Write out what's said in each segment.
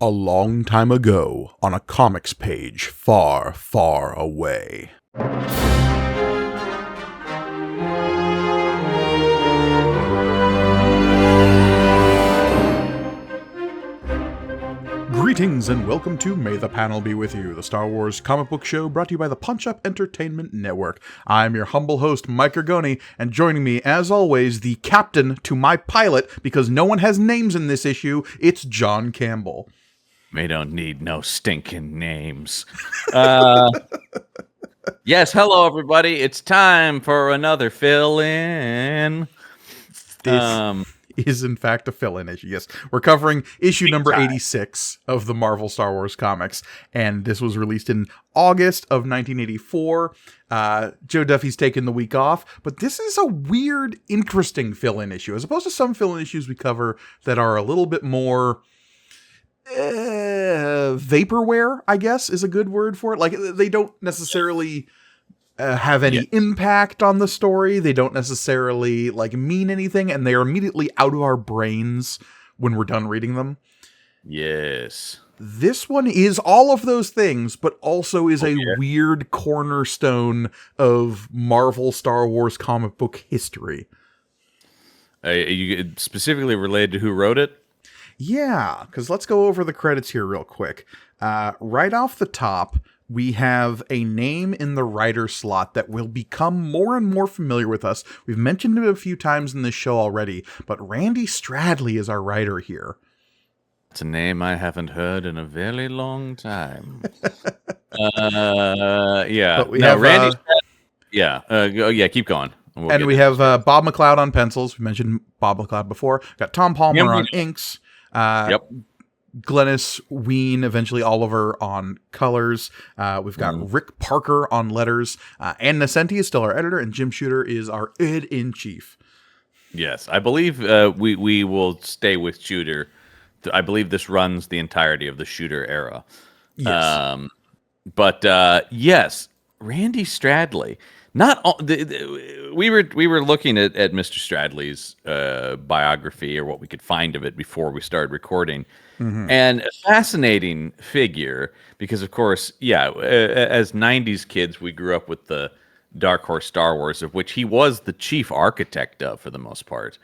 A long time ago, on a comics page far, far away. Greetings and welcome to May the Panel Be With You, the Star Wars comic book show brought to you by the Punch Up Entertainment Network. I'm your humble host, Mike Ergoni, and joining me, as always, the captain to my pilot, because no one has names in this issue, it's John Campbell. We don't need no stinking names. Yes, hello everybody. It's time for another fill-in. This is in fact a fill-in issue. Yes, we're covering issue number 86 of the Marvel Star Wars comics, and this was released in August of 1984. Joe Duffy's taken the week off, but this is a weird, interesting fill-in issue, as opposed to some fill-in issues we cover that are a little bit more vaporware, I guess, is a good word for it. Like, they don't necessarily have any impact on the story. They don't necessarily mean anything, and they are immediately out of our brains when we're done reading them. Yes. This one is all of those things, but also is a weird cornerstone of Marvel Star Wars comic book history. You specifically related to who wrote it? Yeah, because let's go over the credits here real quick. Right off the top, we have a name in the writer slot that will become more and more familiar with us. We've mentioned him a few times in this show already, but Randy Stradley is our writer here. It's a name I haven't heard in a very long time. Yeah. But we have Randy Stradley. Keep going. And we have Bob McLeod on pencils. We mentioned Bob McLeod before. Got Tom Palmer on inks. Glennis Ween, eventually Oliver on colors. We've got Rick Parker on letters. Ann Nesenti is still our editor, and Jim Shooter is our ed-in-chief. Yes, I believe we will stay with Shooter. I believe this runs the entirety of the Shooter era. Yes. Yes, Randy Stradley. Not all, we were looking at Mr. Stradley's biography, or what we could find of it before we started recording, and a fascinating figure because, of course, as '90s kids, we grew up with the Dark Horse Star Wars, of which he was the chief architect of, for the most part,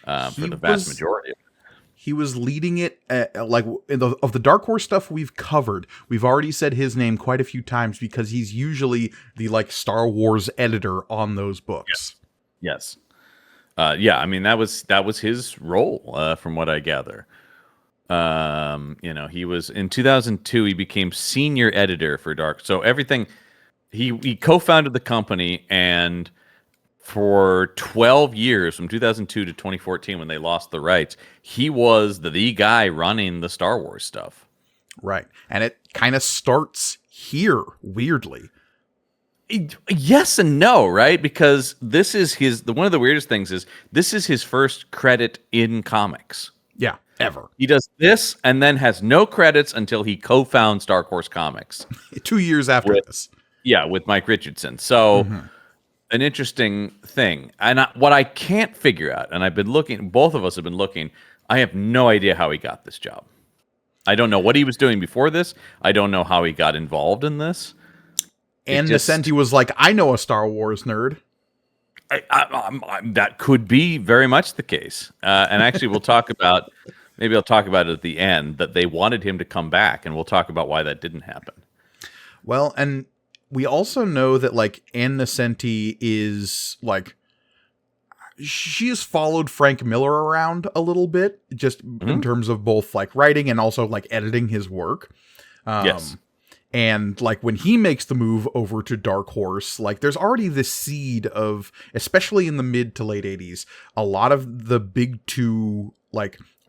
for the vast majority of it. He was leading it, of the Dark Horse stuff we've covered. We've already said his name quite a few times because he's usually the Star Wars editor on those books. Yes. I mean that was his role, from what I gather. He was in 2002. He became senior editor for Dark. So everything he co-founded the company, and for 12 years, from 2002 to 2014, when they lost the rights, he was the guy running the Star Wars stuff. Right. And it kind of starts here, weirdly. Yes and no, right? Because this is one of the weirdest things is this is his first credit in comics. Yeah, ever. He does this and then has no credits until he co-founds Dark Horse Comics. 2 years after this. Yeah, with Mike Richardson. So... an interesting thing. And what I can't figure out, and I've been looking, both of us have been looking, I have no idea how he got this job. I don't know what he was doing before this. I don't know how he got involved in this. And Nesenti was like, I know a Star Wars nerd. That could be very much the case. And actually, maybe I'll talk about it at the end, that they wanted him to come back, and we'll talk about why that didn't happen. Well, and we also know that Ann Nesenti is she has followed Frank Miller around a little bit, just in terms of both writing and also editing his work. Yes. And when he makes the move over to Dark Horse, there's already this seed of, especially in the mid to late 80s, a lot of the big two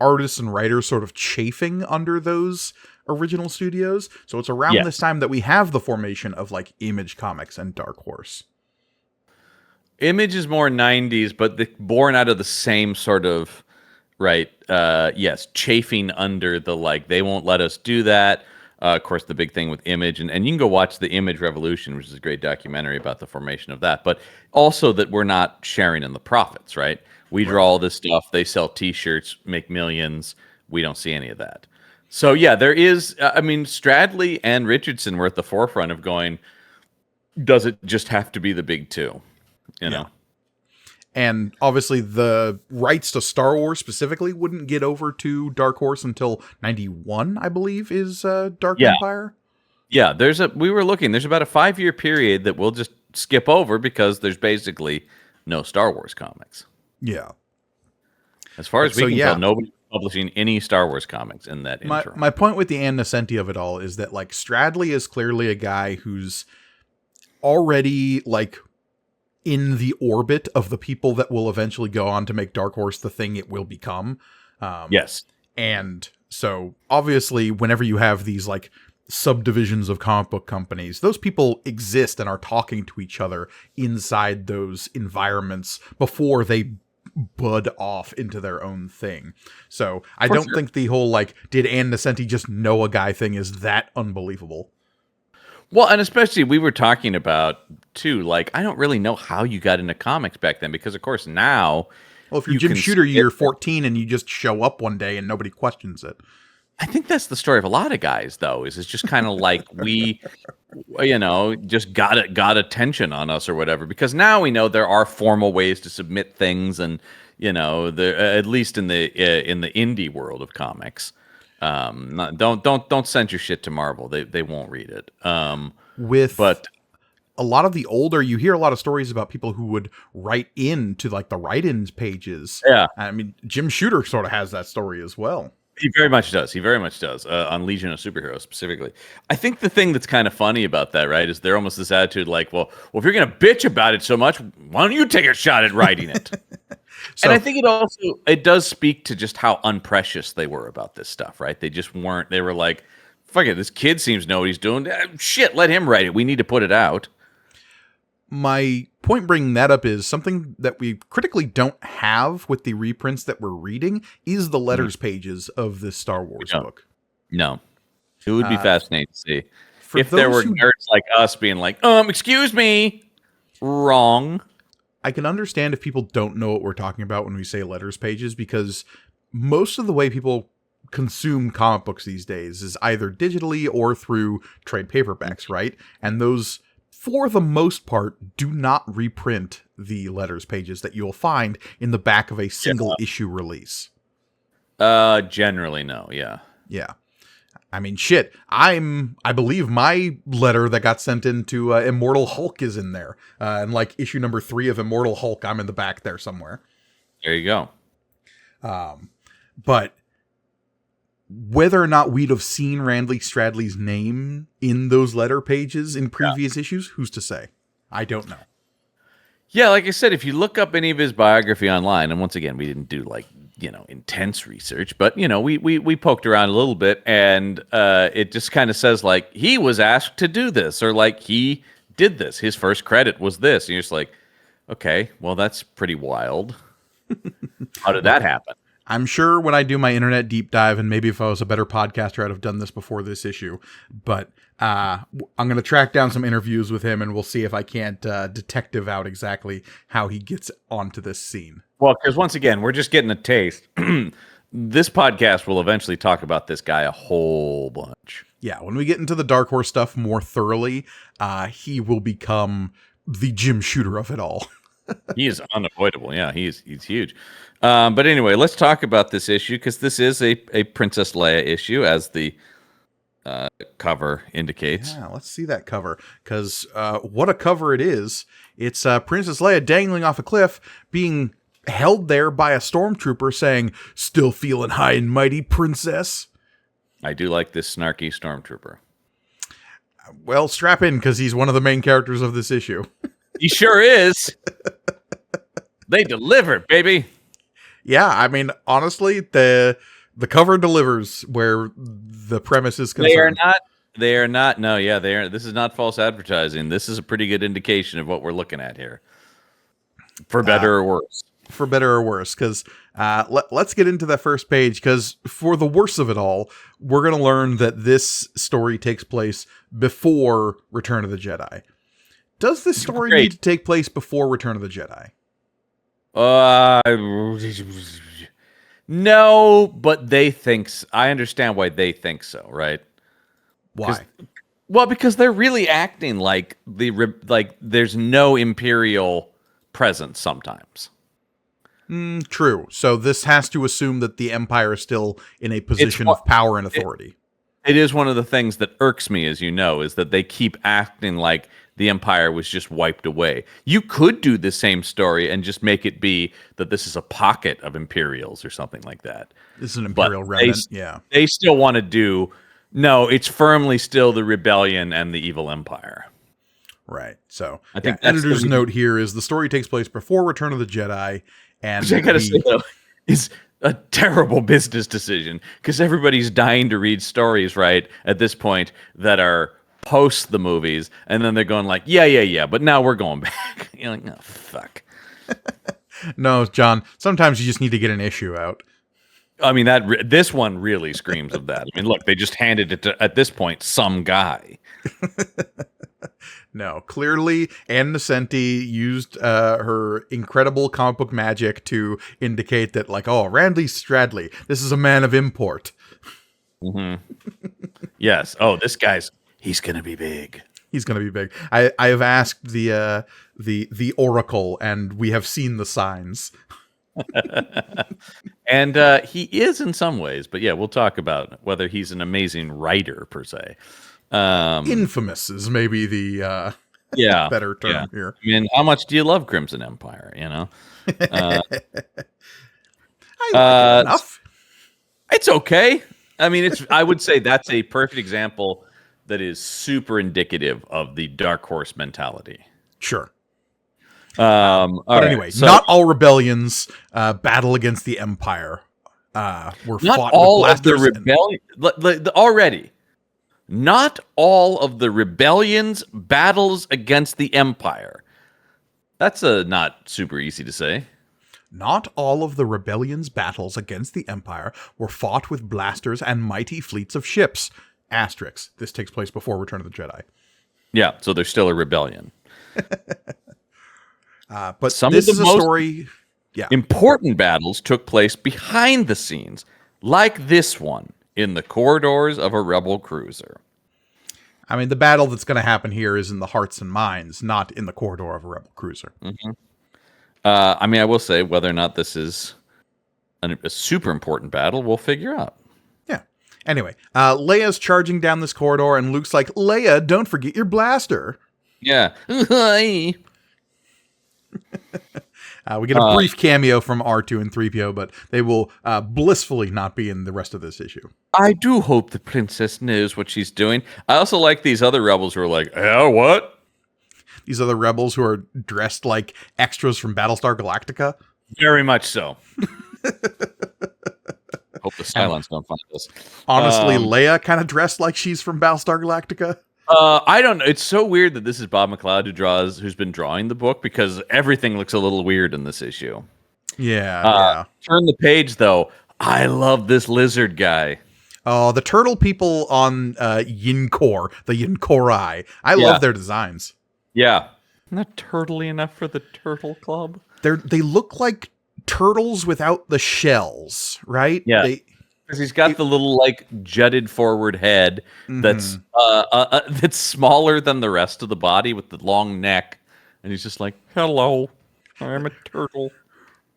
artists and writers sort of chafing under those original studios. So it's around this time that we have the formation of Image Comics and Dark Horse. Image is more 90s, but born out of the same sort of chafing under the they won't let us do that. Of course, the big thing with Image, and you can go watch the Image Revolution, which is a great documentary about the formation of that, but also that we're not sharing in the profits, right? We draw all this stuff, they sell T-shirts, make millions, we don't see any of that. So yeah, there is. I mean, Stradley and Richardson were at the forefront of going. Does it just have to be the big two? You know. And obviously, the rights to Star Wars specifically wouldn't get over to Dark Horse until 91, I believe, is Dark Empire. Yeah, we were looking, there's about a 5-year period that we'll just skip over because there's basically no Star Wars comics. Yeah. As far as we can tell, nobody's publishing any Star Wars comics in that interim. My point with the Ann Nocenti of it all is that, like, Stradley is clearly a guy who's already, like, in the orbit of the people that will eventually go on to make Dark Horse the thing it will become. Yes. And so, obviously, whenever you have these, like, subdivisions of comic book companies, those people exist and are talking to each other inside those environments before they bud off into their own thing. So I don't think the whole, like, did Ann Nocenti just know a guy thing is that unbelievable. Well, and especially we were talking about too, like, I don't really know how you got into comics back then, because of course now, well, if you're Jim Shooter, you're 14 and you just show up one day and nobody questions it. I think that's the story of a lot of guys, though. Is it's just kind of like we, just got attention on us or whatever. Because now we know there are formal ways to submit things, and at least in the indie world of comics, don't send your shit to Marvel. They won't read it. But a lot of the older, you hear a lot of stories about people who would write in to, like, the write-ins pages. Yeah, I mean, Jim Shooter sort of has that story as well. He very much does. On Legion of Superheroes specifically. I think the thing that's kind of funny about that, right, is they're almost this attitude like, well, if you're going to bitch about it so much, why don't you take a shot at writing it? And I think it does speak to just how unprecious they were about this stuff, right? They just weren't. They were like, fuck it, this kid seems to know what he's doing. Shit, let him write it. We need to put it out. My point bringing that up is something that we critically don't have with the reprints that we're reading is the letters pages of this Star Wars book. No. It would be fascinating to see. If there were nerds like us being like, excuse me, wrong. I can understand if people don't know what we're talking about when we say letters pages, because most of the way people consume comic books these days is either digitally or through trade paperbacks, right? And those, for the most part, do not reprint the letters pages that you'll find in the back of a single issue release. Generally, no. Yeah. Yeah. I mean, shit. I believe my letter that got sent into Immortal Hulk is in there. And like issue number 3 of Immortal Hulk, I'm in the back there somewhere. There you go. But whether or not we'd have seen Randley Stradley's name in those letter pages in previous issues, who's to say? I don't know. Yeah, like I said, if you look up any of his biography online, and once again, we didn't do intense research, but we poked around a little bit, and it just kind of says like he was asked to do this, or like he did this. His first credit was this, and you're just like, okay, well that's pretty wild. How did that happen? I'm sure when I do my internet deep dive, and maybe if I was a better podcaster, I'd have done this before this issue, but I'm going to track down some interviews with him, and we'll see if I can't detective out exactly how he gets onto this scene. Well, because once again, we're just getting a taste. This podcast will eventually talk about this guy a whole bunch. Yeah, when we get into the Dark Horse stuff more thoroughly, he will become the Jim Shooter of it all. He is unavoidable. Yeah, he's huge. But anyway, let's talk about this issue, because this is a Princess Leia issue, as the cover indicates. Yeah, let's see that cover, because what a cover it is. It's Princess Leia dangling off a cliff, being held there by a stormtrooper saying, "Still feeling high and mighty, princess?" I do like this snarky stormtrooper. Well, strap in, because he's one of the main characters of this issue. He sure is. They delivered, baby. Yeah, I mean, honestly, the cover delivers where the premise is concerned. They are not. No, yeah, they are. This is not false advertising. This is a pretty good indication of what we're looking at here. For better or worse. For better or worse, because let's get into that first page, because for the worst of it all, we're going to learn that this story takes place before Return of the Jedi. Does this story need to take place before Return of the Jedi? No, but they think I understand why they think so, right? Why? Well, because they're really acting like like there's no Imperial presence sometimes. True. So this has to assume that the Empire is still in a position of power and authority. It is one of the things that irks me, as you know, is that they keep acting like the Empire was just wiped away. You could do the same story and just make it be that this is a pocket of Imperials or something like that. This is an Imperial remnant, yeah. They still want to do, no, it's firmly still the rebellion and the evil Empire. Right. So, I think editor's note here is the story takes place before Return of the Jedi. And which I gotta say, though, is a terrible business decision because everybody's dying to read stories, right, at this point that are post the movies, and then they're going like, yeah, but now we're going back. You're like, oh, fuck. No, John, sometimes you just need to get an issue out. I mean, this one really screams of that. I mean, look, they just handed it to, at this point, some guy. No, clearly Ann Nesenti used her incredible comic book magic to indicate that, like, oh, Randy Stradley, this is a man of import. Mm-hmm. Yes. Oh, this he's going to be big. He's going to be big. I have asked the Oracle, and we have seen the signs. And he is in some ways, but yeah, we'll talk about whether he's an amazing writer per se. Infamous is maybe the better term here. I mean, how much do you love Crimson Empire? You know, I like it enough. It's okay. I mean, I would say that's a perfect example that is super indicative of the Dark Horse mentality. Sure. But anyway, not all rebellions battle against the Empire. Were not fought all with of the rebellion already. Not all of the rebellions battles against the Empire. That's not super easy to say. Not all of the rebellion's battles against the Empire were fought with blasters and mighty fleets of ships. Asterisk. This takes place before Return of the Jedi. Yeah, so there's still a rebellion. But some of the most important battles took place behind the scenes, like this one, in the corridors of a rebel cruiser. I mean, the battle that's going to happen here is in the hearts and minds, not in the corridor of a rebel cruiser. Mm-hmm. I mean, I will say whether or not this is a super important battle, we'll figure out. Yeah. Anyway, Leia's charging down this corridor, and Luke's like, Leia, don't forget your blaster. Yeah. We get a brief cameo from R2 and 3PO, but they will blissfully not be in the rest of this issue. I do hope the princess knows what she's doing. I also like these other rebels who are like, what? These other rebels who are dressed like extras from Battlestar Galactica? Very much so. Hope the Cylons don't find us. Honestly, Leia kind of dressed like she's from Battlestar Galactica. I don't know. It's so weird that this is Bob McLeod who's been drawing the book because everything looks a little weird in this issue. Yeah. Turn the page, though. I love this lizard guy. Oh, the turtle people on Yinkor, the Yinkorai. I love their designs. Yeah. Not turtly enough for the Turtle Club. They look like turtles without the shells, right? Yeah. Because he's got the little like jutted forward head that's smaller than the rest of the body with the long neck, and he's just like, "Hello, I'm a turtle.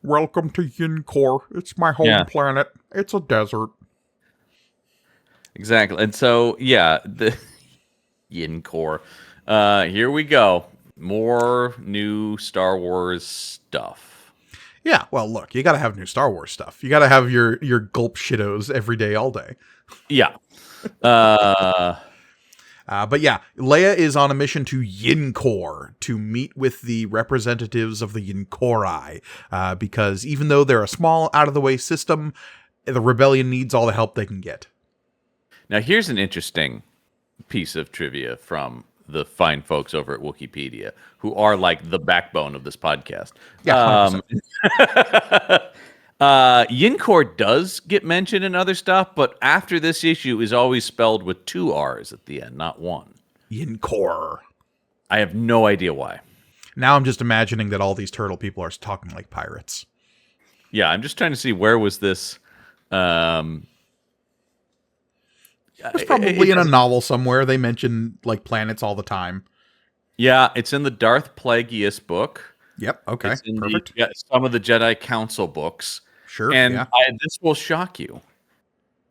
Welcome to Yinkor. It's my home planet. It's a desert." Exactly, and so the Yinkor. Here we go. More new Star Wars stuff. Yeah, well, look, you got to have new Star Wars stuff. You got to have your gulp shittos every day, all day. Yeah. But yeah, Leia is on a mission to Yinkor to meet with the representatives of the Yinkorai, because even though they're a small, out-of-the-way system, the rebellion needs all the help they can get. Now, here's an interesting piece of trivia from the fine folks over at Wikipedia, who are like the backbone of this podcast. Yeah, Yinkor does get mentioned in other stuff, but after this issue is always spelled with 2 R's at the end, not 1. Yinkor. I have no idea why. Now I'm just imagining that all these turtle people are talking like pirates. Yeah, I'm just trying to see where was this Um, It's probably in a novel somewhere. They mention like planets all the time. Yeah, it's in the Darth Plagueis book. Yep. Okay. It's in Perfect. some of the Jedi Council books, Sure. and Yeah. this will shock you.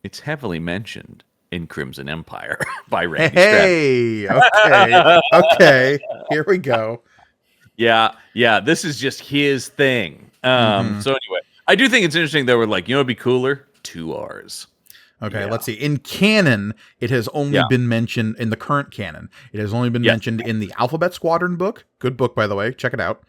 It's heavily mentioned in Crimson Empire by Randy Hey. Okay. Okay. Here we go. Yeah, this is just his thing. So anyway, I do think it's interesting that we're like, you know, it'd be cooler. 2 R's. Okay, Yeah. let's see. In canon, it has only Yeah. been mentioned in the current canon. It has only been Yes. mentioned in the Alphabet Squadron book. Good book, by the way. Check it out.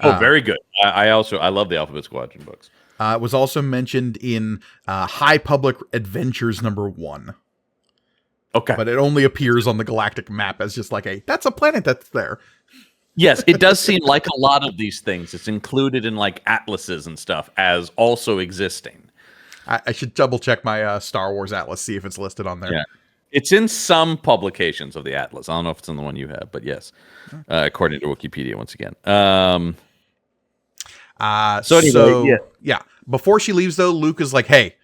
Very good. I love the Alphabet Squadron books. It was also mentioned in High Public Adventures #1. Okay. But it only appears on the galactic map as just like that's a planet that's there. Yes, it does seem like a lot of these things. It's included in like atlases and stuff as also existing. I should double check my Star Wars Atlas, see if it's listed on there. Yeah. It's in some publications of the Atlas. I don't know if it's in the one you have, but yes, according to Wikipedia once again. So anyway, yeah. Before she leaves, though, Luke is like, hey,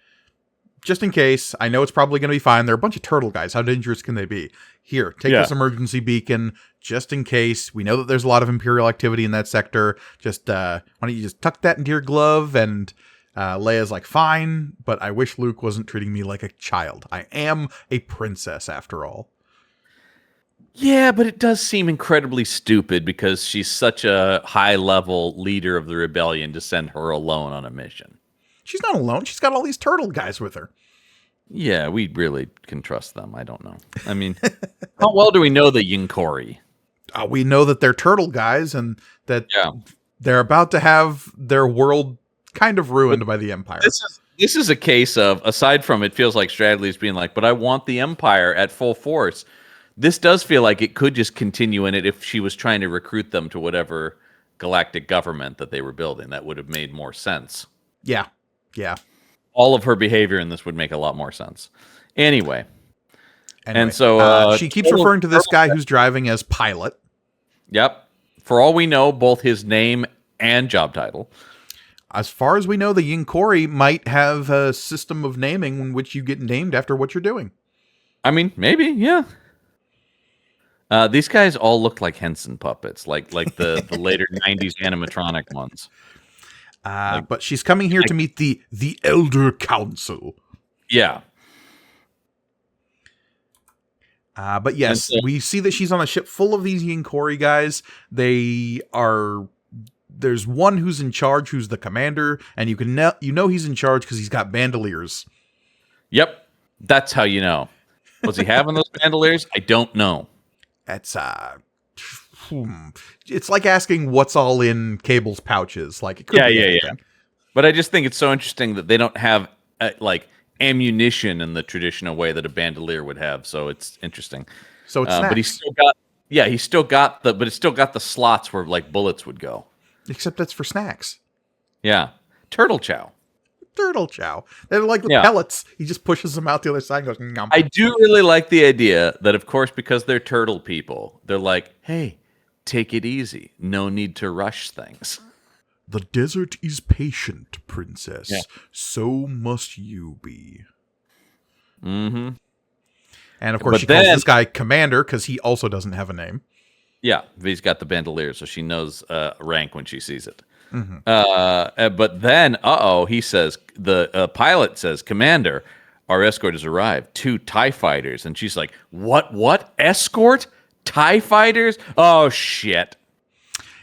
just in case, I know it's probably going to be fine. They're a bunch of turtle guys. How dangerous can they be? Here, take this emergency beacon, just in case. We know that there's a lot of Imperial activity in that sector. Just, why don't you just tuck that into your glove? And Leia's like, fine, but I wish Luke wasn't treating me like a child. I am a princess, after all. Yeah, but it does seem incredibly stupid because she's such a high-level leader of the rebellion to send her alone on a mission. She's not alone. She's got all these turtle guys with her. Yeah, we really can trust them. I don't know. I mean, how well do we know the Yinkori? We know that they're turtle guys and that they're about to have their world kind of ruined by the Empire. This is a case of, aside from it feels like Stradley's being like, but I want the Empire at full force. This does feel like it could just continue in it if she was trying to recruit them to whatever galactic government that they were building. That would have made more sense. Yeah. Yeah. All of her behavior in this would make a lot more sense. Anyway. And so she keeps referring to this guy who's driving as pilot. Yep. For all we know, both his name and job title. As far as we know, the Yinkori might have a system of naming in which you get named after what you're doing. I mean, maybe, yeah. These guys all look like Henson puppets, like the later 90s animatronic ones. But she's coming here to meet the Elder Council. Yeah. But yes, we see that she's on a ship full of these Yinkori guys. There's one who's in charge, who's the commander, and you know he's in charge because he's got bandoliers. Yep, that's how you know. Was he having those bandoliers? I don't know. That's it's like asking what's all in Cable's pouches. Like it could be anything. But I just think it's so interesting that they don't have like ammunition in the traditional way that a bandolier would have. So it's interesting. So it's but he's still got the slots where like bullets would go. Except that's for snacks. Yeah, turtle chow. Turtle chow. They're like the pellets. He just pushes them out the other side and goes, nom. I do really like the idea that, of course, because they're turtle people, they're like, hey, take it easy. No need to rush things. The desert is patient, princess. Yeah. So must you be. Mm-hmm. And, of course, she calls this guy Commander because he also doesn't have a name. Yeah, he's got the bandolier, so she knows rank when she sees it. Mm-hmm. But then, he says, the pilot says, Commander, our escort has arrived. 2 TIE fighters. And she's like, what? Escort? TIE fighters? Oh, shit.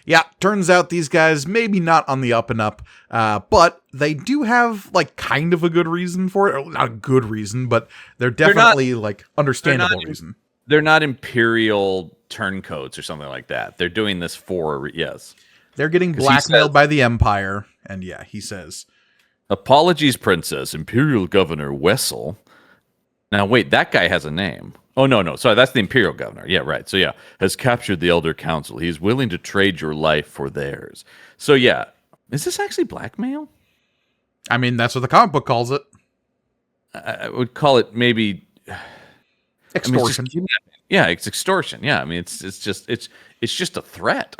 Yeah, turns out these guys maybe not on the up and up, but they do have like kind of a good reason for it. Or not a good reason, but they're definitely understandable reason. They're not Imperial turncoats or something like that. They're doing this for, They're getting blackmailed by the Empire, and he says, apologies, Princess, Imperial Governor Wessel. Now, wait, that guy has a name. Oh, no. Sorry, that's the Imperial Governor. Yeah, right. So, has captured the Elder Council. He is willing to trade your life for theirs. So, is this actually blackmail? I mean, that's what the comic book calls it. I would call it maybe extortion. It's extortion. Yeah, I mean, it's just a threat.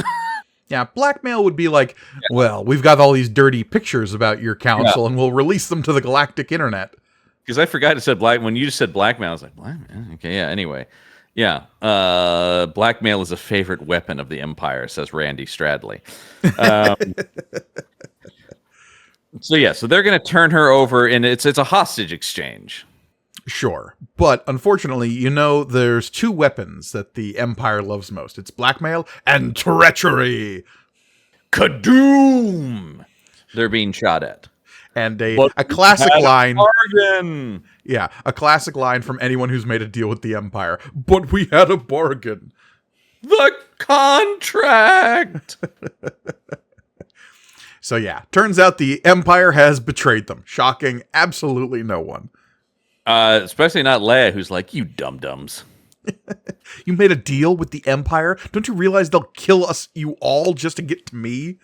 Yeah, blackmail would be like, well, we've got all these dirty pictures about your council, and we'll release them to the galactic internet. Because I forgot to say black when you just said blackmail. I was like, blackmail? Okay, yeah. Anyway, yeah. Blackmail is a favorite weapon of the Empire, says Randy Stradley. So they're going to turn her over, and it's a hostage exchange. Sure. But unfortunately, there's two weapons that the Empire loves most. It's blackmail and treachery. Kadoom! They're being shot at. And a classic line. Bargain. Yeah, a classic line from anyone who's made a deal with the Empire. But we had a bargain. The contract. So yeah, turns out the Empire has betrayed them. Shocking absolutely no one. Especially not Leia, who's like, you dum-dums. You made a deal with the Empire? Don't you realize they'll kill us, you all, just to get to me?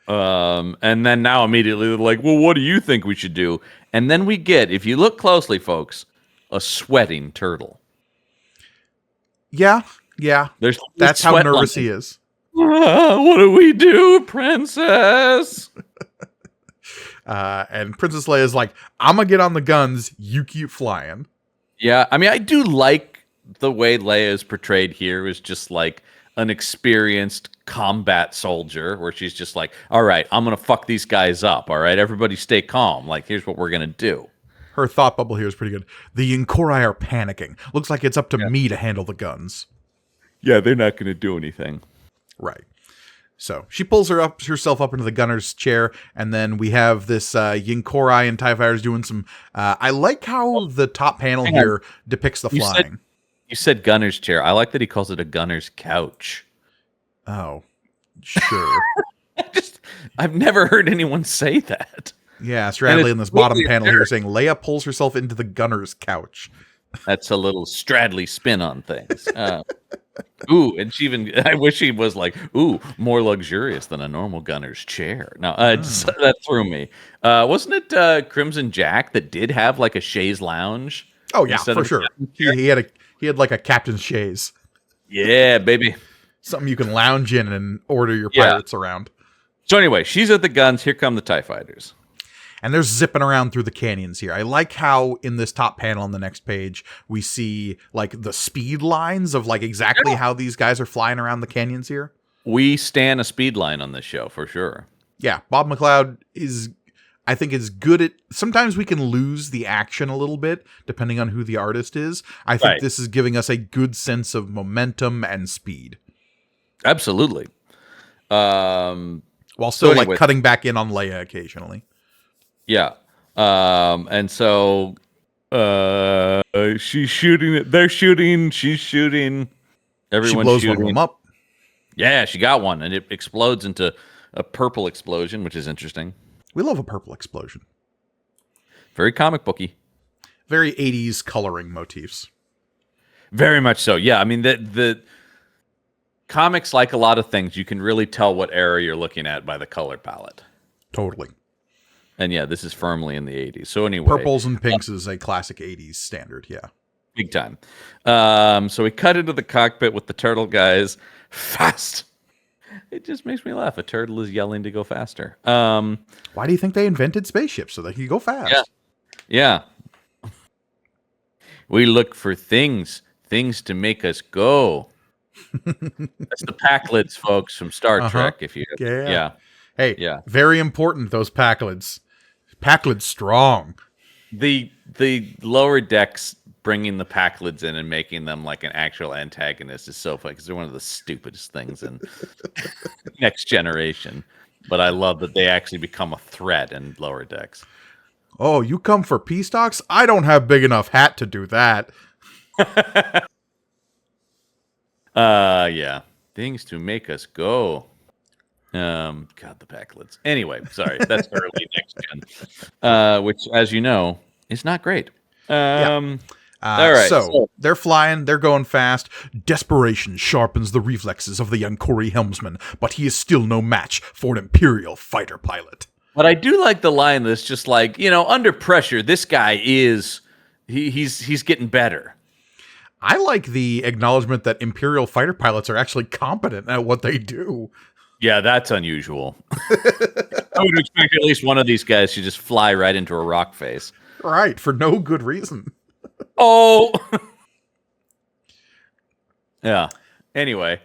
And then now immediately they're like, well, what do you think we should do? And then we get, if you look closely, folks, a sweating turtle. Yeah. That's how nervous he is. What do we do, princess? And Princess Leia's like, I'm gonna get on the guns, you keep flying. Yeah, I mean, I do like the way Leia is portrayed here is just like an experienced combat soldier, where she's just like, all right, I'm gonna fuck these guys up, all right? Everybody stay calm. Like, here's what we're gonna do. Her thought bubble here is pretty good. The Yin'Kori are panicking. Looks like it's up to me to handle the guns. Yeah, they're not gonna do anything. Right. So she pulls herself up into the gunner's chair, and then we have this Yin'Kori and TIE fighters doing some... I like how the top panel here depicts the flying. You said gunner's chair. I like that he calls it a gunner's couch. Oh, sure. I've never heard anyone say that. Yeah, Stradley in this bottom panel here saying Leia pulls herself into the gunner's couch. That's a little Stradley spin on things. Ooh, and I wish he was like, ooh, more luxurious than a normal gunner's chair. No, that threw me. Wasn't it Crimson Jack that did have like a chaise lounge? Oh yeah, for sure. He had like a captain's chaise. Yeah, baby. Something you can lounge in and order your pirates around. So anyway, she's at the guns. Here come the TIE fighters. And they're zipping around through the canyons here. I like how in this top panel on the next page, we see like the speed lines of like exactly how these guys are flying around the canyons here. We stand a speed line on this show for sure. Yeah, Bob McLeod I think is good at, sometimes we can lose the action a little bit depending on who the artist is. I think this is giving us a good sense of momentum and speed. Absolutely. While still like cutting back in on Leia occasionally. Yeah. And so she's shooting it. They're shooting. She's shooting. Everyone's blows shooting. One of them up. Yeah, she got one, and it explodes into a purple explosion, which is interesting. We love a purple explosion. Very comic booky. Very 80s coloring motifs. Very much so. Yeah, I mean, the comics, like a lot of things, you can really tell what era you're looking at by the color palette. Totally. And yeah, this is firmly in the 80s. So anyway. Purples and pinks is a classic 80s standard, yeah. Big time. So we cut into the cockpit with the turtle guys. Fast. It just makes me laugh. A turtle is yelling to go faster. Why do you think they invented spaceships? So they could go fast. Yeah. We look for things to make us go. That's the Packlids, folks, from Star Trek. If you, Hey, very important, those Packlids. Packlids strong. The lower decks bringing the Packlids in and making them like an actual antagonist is so funny because they're one of the stupidest things in Next Generation. But I love that they actually become a threat in lower decks. Oh, you come for peace talks? I don't have big enough hat to do that. Yeah. Things to make us go. God, the Packlids. Anyway, sorry, that's early Next Gen, which, as you know, is not great. All right, so they're flying, they're going fast. Desperation sharpens the reflexes of the Yin'Kori helmsman, but he is still no match for an Imperial fighter pilot. But I do like the line that's just like, under pressure, this guy is he's getting better. I like the acknowledgement that Imperial fighter pilots are actually competent at what they do. Yeah, that's unusual. I would expect at least one of these guys to just fly right into a rock face. Right, for no good reason. Oh! Yeah. Anyway.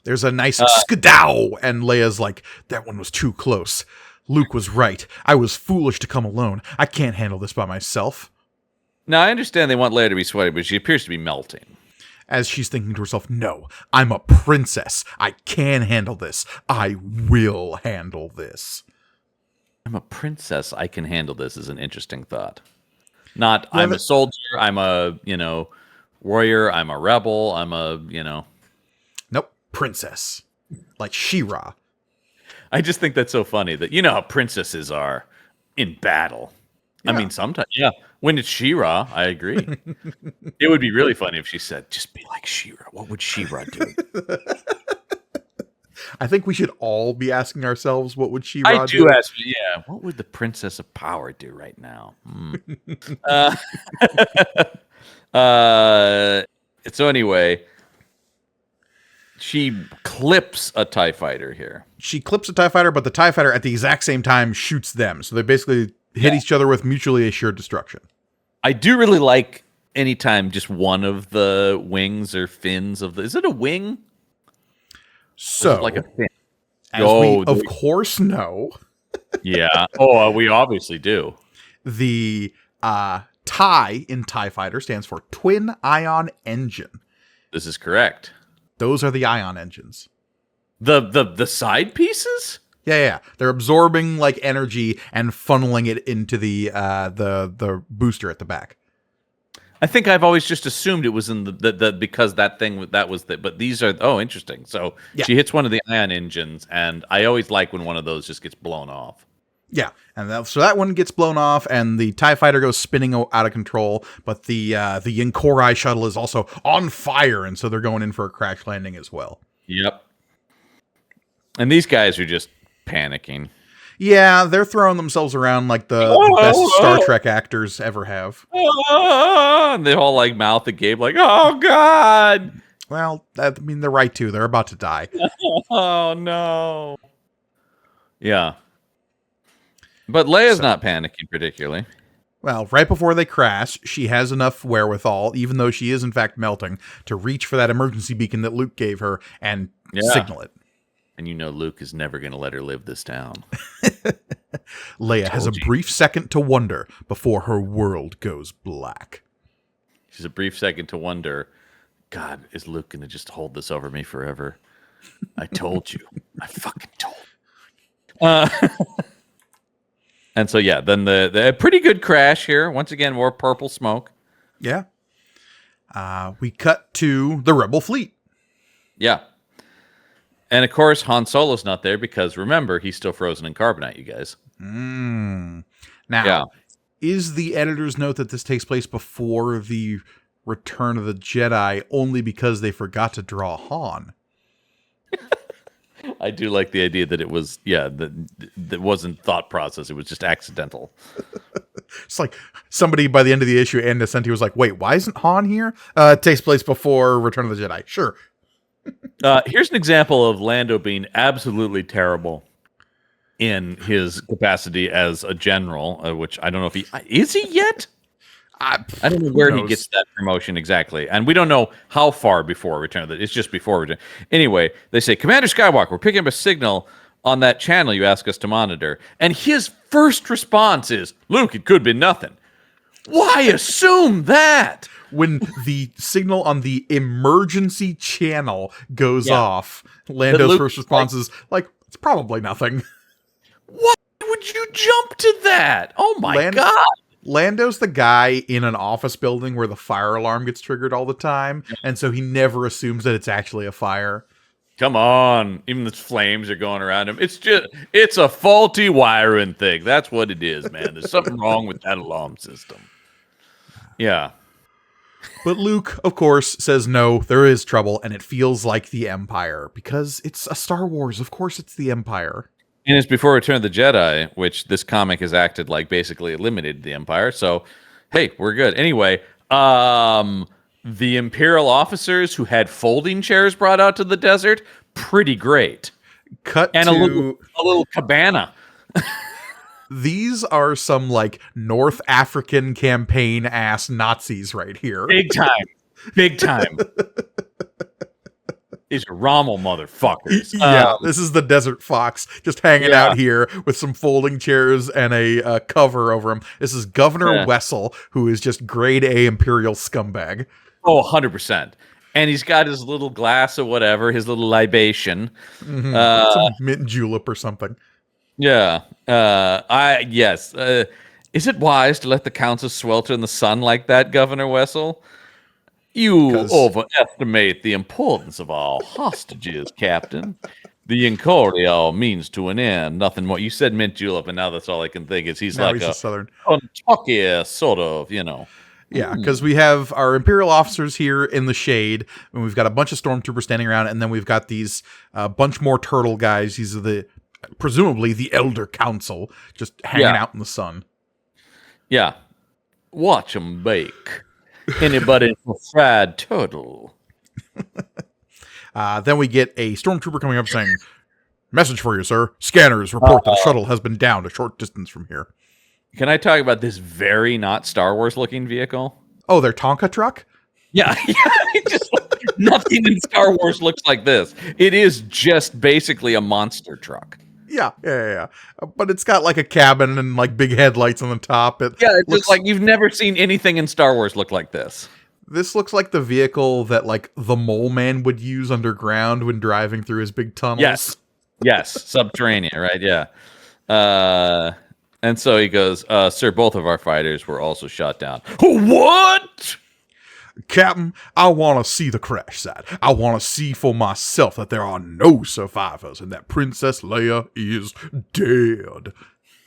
There's a nice skedow, and Leia's like, that one was too close. Luke was right. I was foolish to come alone. I can't handle this by myself. Now, I understand they want Leia to be sweaty, but she appears to be melting. As she's thinking to herself, no, I'm a princess. I can handle this. I will handle this. I'm a princess. I can handle this is an interesting thought. Not, I'm a soldier. I'm a, warrior. I'm a rebel. I'm a, Nope, princess. Like She-Ra. I just think that's so funny that, how princesses are in battle. Yeah. I mean, sometimes, yeah. When it's She-Ra, I agree. It would be really funny if she said, just be like She-Ra. What would She-Ra do? I think we should all be asking ourselves, what would She-Ra do? I do ask, yeah. What would the Princess of Power do right now? So anyway, she clips a TIE fighter here. She clips a TIE fighter, but the TIE fighter at the exact same time shoots them. So they basically hit each other with mutually assured destruction. I do really like anytime just one of the wings or fins of the... Is it a wing? So, like a fin? As we of course know. Yeah. Oh, we obviously do. The TIE in TIE Fighter stands for Twin Ion Engine. This is correct. Those are the ion engines. The side pieces? Yeah. They're absorbing like energy and funneling it into the booster at the back. I think I've always just assumed it was in the because that thing that was the, but these are interesting. So she hits one of the ion engines, and I always like when one of those just gets blown off. Yeah, and so that one gets blown off, and the TIE fighter goes spinning out of control. But the Yinkorai shuttle is also on fire, and so they're going in for a crash landing as well. Yep. And these guys are just panicking. Yeah, they're throwing themselves around like the best Star Trek actors ever have. And they all like mouth agape, like, "Oh God!" Well, they're right too. They're about to die. Oh no. Yeah. But Leia's not panicking particularly. Well, right before they crash, she has enough wherewithal, even though she is in fact melting, to reach for that emergency beacon that Luke gave her and signal it. And Luke is never going to let her live this down. Leia has a brief second to wonder before her world goes black. She's a brief second to wonder, God, is Luke going to just hold this over me forever? I told you. I fucking told you. And so, yeah, then the pretty good crash here. Once again, more purple smoke. Yeah. We cut to the Rebel fleet. Yeah. And, of course, Han Solo's not there because, remember, he's still frozen in carbonite, you guys. Now, is the editor's note that this takes place before the Return of the Jedi only because they forgot to draw Han? I do like the idea that it was, that wasn't thought process. It was just accidental. It's like somebody by the end of the issue, and Ascenti was like, wait, why isn't Han here? It takes place before Return of the Jedi. Sure. Here's an example of Lando being absolutely terrible in his capacity as a general, which I don't know if he... Is he yet? I don't know where he gets that promotion exactly. And we don't know how far before Return of the... It's just before Return. Anyway, they say, Commander Skywalker, we're picking up a signal on that channel you ask us to monitor. And his first response is, Luke, it could be nothing. Why assume that? When the signal on the emergency channel goes off, Lando's first response is like, it's probably nothing. Why would you jump to that? Oh my God. Lando's the guy in an office building where the fire alarm gets triggered all the time, and so he never assumes that it's actually a fire. Come on. Even the flames are going around him. It's a faulty wiring thing. That's what it is, man. There's something wrong with that alarm system. Yeah. But Luke, of course, says no, there is trouble, and it feels like the Empire. Because it's a Star Wars, of course it's the Empire. And it's before Return of the Jedi, which this comic has acted like basically eliminated the Empire. So, hey, we're good. Anyway, The Imperial officers who had folding chairs brought out to the desert, pretty great. Cut And to a little cabana. These are some like North African campaign ass Nazis right here. Big time. Big time. These are Rommel motherfuckers. Yeah, this is the Desert Fox just hanging out here with some folding chairs and a cover over him. This is Governor Wessel, who is just grade A Imperial scumbag. Oh, 100%. And he's got his little glass of whatever, his little libation. Some mint julep or something. Yeah. Is it wise to let the council swelter in the sun like that, Governor Wessel? You overestimate the importance of our hostages, Captain. The Incordial means to an end. Nothing more. You said mint julep, and now that's all I can think is he's like a Southern Kentucky sort of, Yeah, because we have our Imperial officers here in the shade, and we've got a bunch of Stormtroopers standing around, and then we've got these bunch more turtle guys. These are presumably the Elder Council, just hanging out in the sun. Yeah. Watch them bake. Anybody for fried turtle? Then we get a Stormtrooper coming up saying, "Message for you, sir. Scanners report that the shuttle has been downed a short distance from here." Can I talk about this very not Star Wars looking vehicle? Oh, their Tonka truck? Yeah. Just nothing in Star Wars looks like this. It is just basically a monster truck. Yeah. But it's got like a cabin and like big headlights on the top. It's just like you've never seen anything in Star Wars look like this. This looks like the vehicle that like the Mole Man would use underground when driving through his big tunnels. Yes, subterranean, right? Yeah. And so he goes, "Sir, both of our fighters were also shot down." What? Captain, I want to see the crash site. I want to see for myself that there are no survivors and that Princess Leia is dead.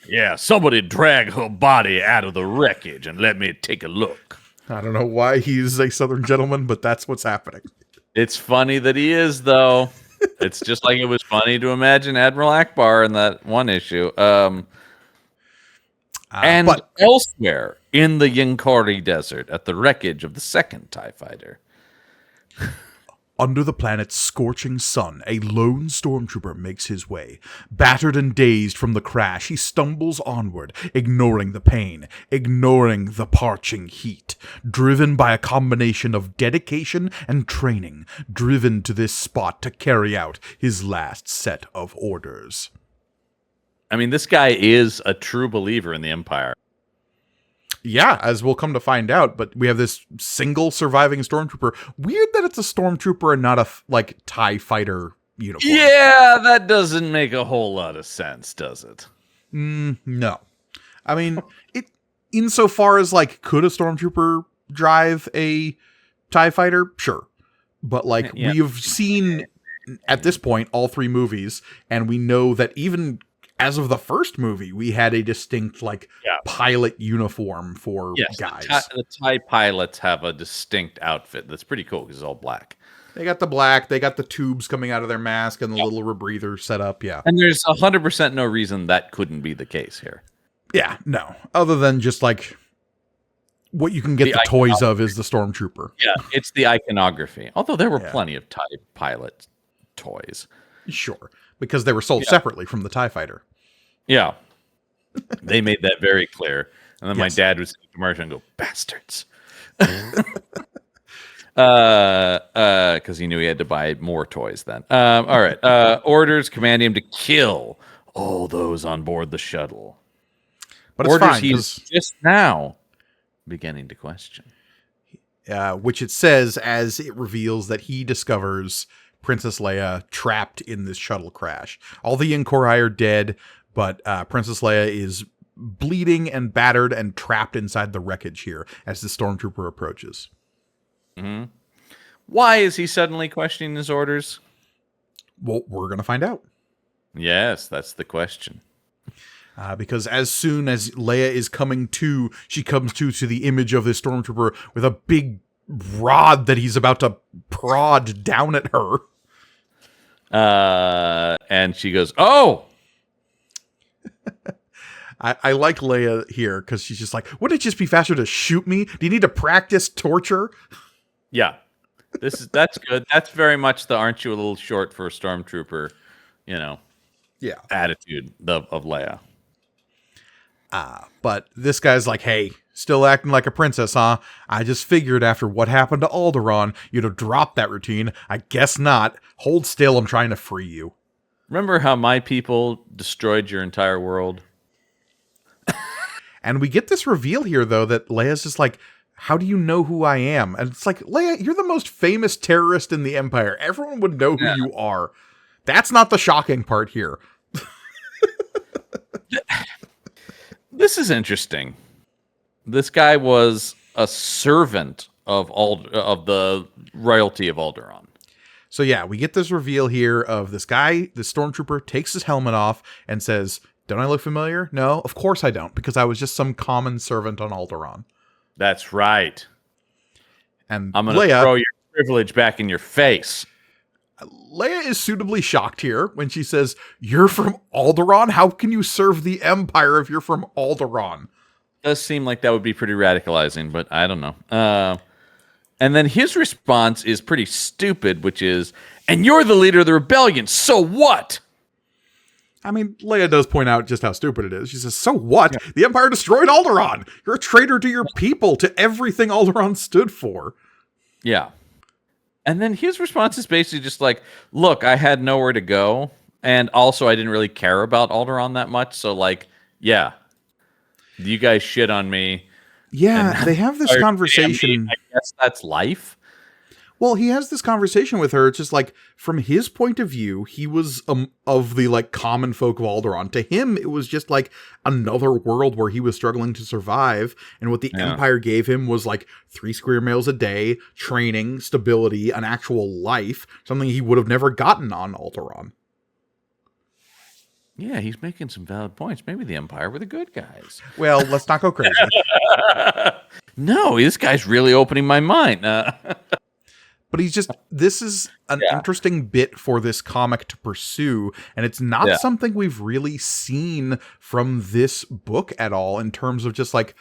Yeah, somebody drag her body out of the wreckage and let me take a look. I don't know why he's a Southern gentleman, but that's what's happening. It's funny that he is, though. It's just like it was funny to imagine Admiral Akbar in that one issue. But elsewhere in the Yinkori Desert, at the wreckage of the second TIE fighter. Under the planet's scorching sun, a lone stormtrooper makes his way. Battered and dazed from the crash, he stumbles onward, ignoring the pain, ignoring the parching heat. Driven by a combination of dedication and training, driven to this spot to carry out his last set of orders. I mean, this guy is a true believer in the Empire. Yeah, as we'll come to find out, but we have this single surviving stormtrooper. Weird that it's a stormtrooper and not a TIE fighter uniform. Yeah, that doesn't make a whole lot of sense, does it? No. I mean, insofar as could a stormtrooper drive a TIE fighter? Sure. But we've seen at this point all three movies, and we know that even as of the first movie, we had a distinct pilot uniform for guys. The TIE pilots have a distinct outfit that's pretty cool because it's all black. They got the black, they got the tubes coming out of their mask and the little rebreather set up, And there's 100% no reason that couldn't be the case here. Yeah, no. Other than just what you can get the toys of is the Stormtrooper. Yeah, it's the iconography. Although there were plenty of TIE pilot toys. Sure, because they were sold separately from the TIE fighter. Yeah. They made that very clear. And then my dad would see the commercial and go, bastards. Because he knew he had to buy more toys then. All right. Orders command him to kill all those on board the shuttle. But it's fine, he's just now beginning to question. Which it says as it reveals that he discovers Princess Leia trapped in this shuttle crash. All the Yinkori are dead, but Princess Leia is bleeding and battered and trapped inside the wreckage here as the Stormtrooper approaches. Mm-hmm. Why is he suddenly questioning his orders? Well, we're going to find out. Yes, that's the question. Because as soon as Leia is coming to, she comes to the image of this Stormtrooper with a big rod that he's about to prod down at her. And she goes, "Oh!" I like Leia here because she's just like, wouldn't it just be faster to shoot me? Do you need to practice torture? Yeah. That's good. That's very much the aren't you a little short for a stormtrooper, Yeah. attitude of Leia. But this guy's like, hey, still acting like a princess, huh? I just figured after what happened to Alderaan, you'd have dropped that routine. I guess not. Hold still, I'm trying to free you. Remember how my people destroyed your entire world? And we get this reveal here, though, that Leia's just like, how do you know who I am? And it's like, Leia, you're the most famous terrorist in the Empire. Everyone would know who you are. That's not the shocking part here. This is interesting. This guy was a servant of the royalty of Alderaan. So yeah, we get this reveal here of this guy, the stormtrooper, takes his helmet off and says, don't I look familiar? No, of course I don't, because I was just some common servant on Alderaan. That's right. And I'm going to throw your privilege back in your face. Leia is suitably shocked here when she says, you're from Alderaan? How can you serve the Empire if you're from Alderaan? Does seem like that would be pretty radicalizing, but I don't know. And then his response is pretty stupid, which is, and you're the leader of the rebellion, so what? I mean, Leia does point out just how stupid it is. She says, so what? Yeah. The Empire destroyed Alderaan. You're a traitor to your people, to everything Alderaan stood for. Yeah. And then his response is basically just like, look, I had nowhere to go. And also, I didn't really care about Alderaan that much. So, like, yeah, you guys shit on me. Yeah, they have this conversation. I guess that's life. Well, he has this conversation with her. It's just like, from his point of view, he was of the like common folk of Alderaan. To him, it was just like another world where he was struggling to survive. And what the Empire gave him was like 3 square meals a day, training, stability, an actual life, something he would have never gotten on Alderaan. Yeah, he's making some valid points. Maybe the Empire were the good guys. Well, let's not go crazy. No, this guy's really opening my mind. But this is an interesting bit for this comic to pursue, and it's not something we've really seen from this book at all in terms of just like,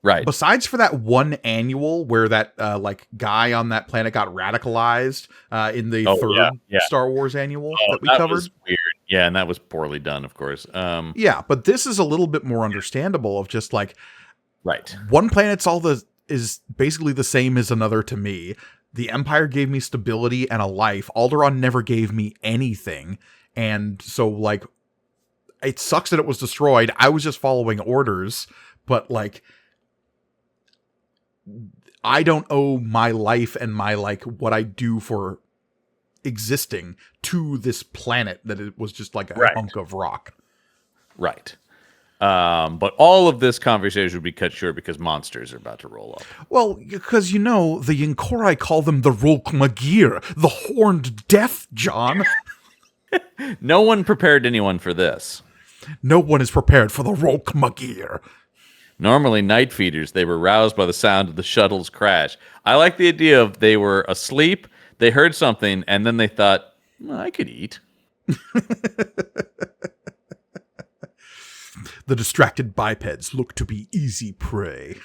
besides for that one annual where that like guy on that planet got radicalized in the third Star Wars annual that we covered. Was weird. Yeah, and that was poorly done, of course. Yeah, but this is a little bit more understandable of just like, one planet's is basically the same as another to me. The Empire gave me stability and a life. Alderaan never gave me anything. And so, like, it sucks that it was destroyed. I was just following orders. But, like, I don't owe my life and my, like, what I do for existing to this planet that it was just like a hunk of rock. Right. But all of this conversation would be cut short because monsters are about to roll up. Well, because, the Yinkori call them the Rolk Magir, the Horned Death, John. No one prepared anyone for this. No one is prepared for the Rolk Magir. Normally night feeders, they were roused by the sound of the shuttle's crash. I like the idea of they were asleep, they heard something, and then they thought, I could eat. The distracted bipeds look to be easy prey.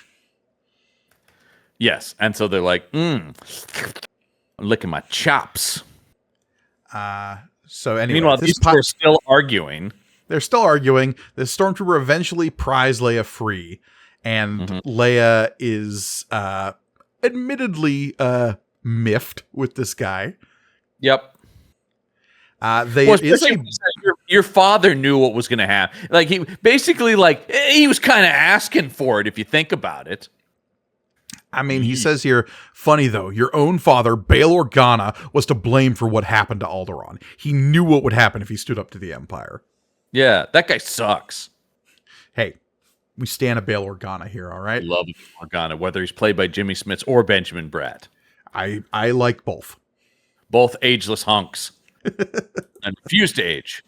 Yes, and so they're like, I'm licking my chops. So anyway, meanwhile, these people are still arguing. They're still arguing. The stormtrooper eventually pries Leia free, and Leia is admittedly miffed with this guy. Yep. Your father knew what was going to happen. Like he basically, he was kind of asking for it. If you think about it, I mean, he says here, funny though, your own father, Bail Organa, was to blame for what happened to Alderaan. He knew what would happen if he stood up to the Empire. Yeah, that guy sucks. Hey, we stand a Bail Organa here, all right? Love Organa, whether he's played by Jimmy Smits or Benjamin Bratt. I like both. Both ageless hunks. And refuse to age.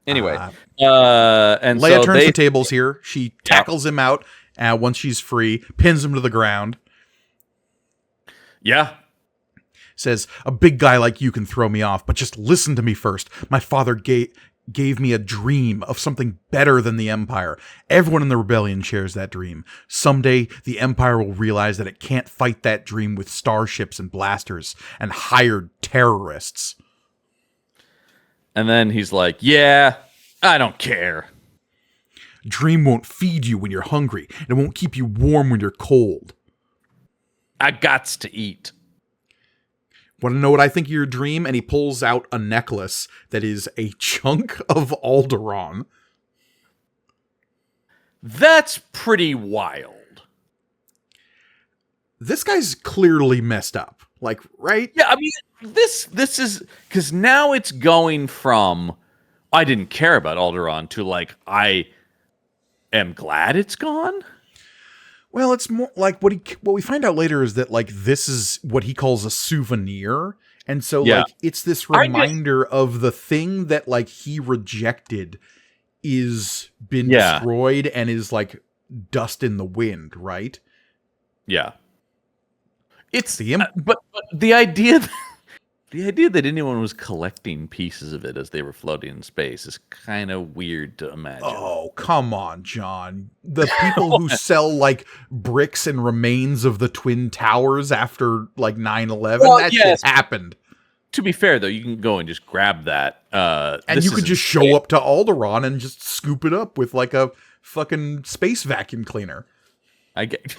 Anyway, and Leia turns the tables here. She tackles him out once she's free, pins him to the ground. Yeah. Says, a big guy like you can throw me off, but just listen to me first. My father gave me a dream of something better than the Empire. Everyone in the rebellion shares that dream. Someday, the Empire will realize that it can't fight that dream with starships and blasters and hired terrorists. And then he's like, yeah, I don't care. Dream won't feed you when you're hungry. It won't keep you warm when you're cold. I gots to eat. Want to know what I think of your dream? And he pulls out a necklace that is a chunk of Alderaan. That's pretty wild. This guy's clearly messed up. Like, right? Yeah, I mean, this is... Because now it's going from, I didn't care about Alderaan, to like, I am glad it's gone? Well, it's more like what we find out later is that like this is what he calls a souvenir, and so like it's this reminder of the thing that like he rejected is been destroyed and is like dust in the wind, right? Yeah, it's but the idea. The idea that anyone was collecting pieces of it as they were floating in space is kind of weird to imagine. Oh, come on, John. The people who sell, like, bricks and remains of the Twin Towers after, like, 9/11, shit happened. To be fair, though, you can go and just grab that. And you could just show up to Alderaan and just scoop it up with, like, a fucking space vacuum cleaner. I get...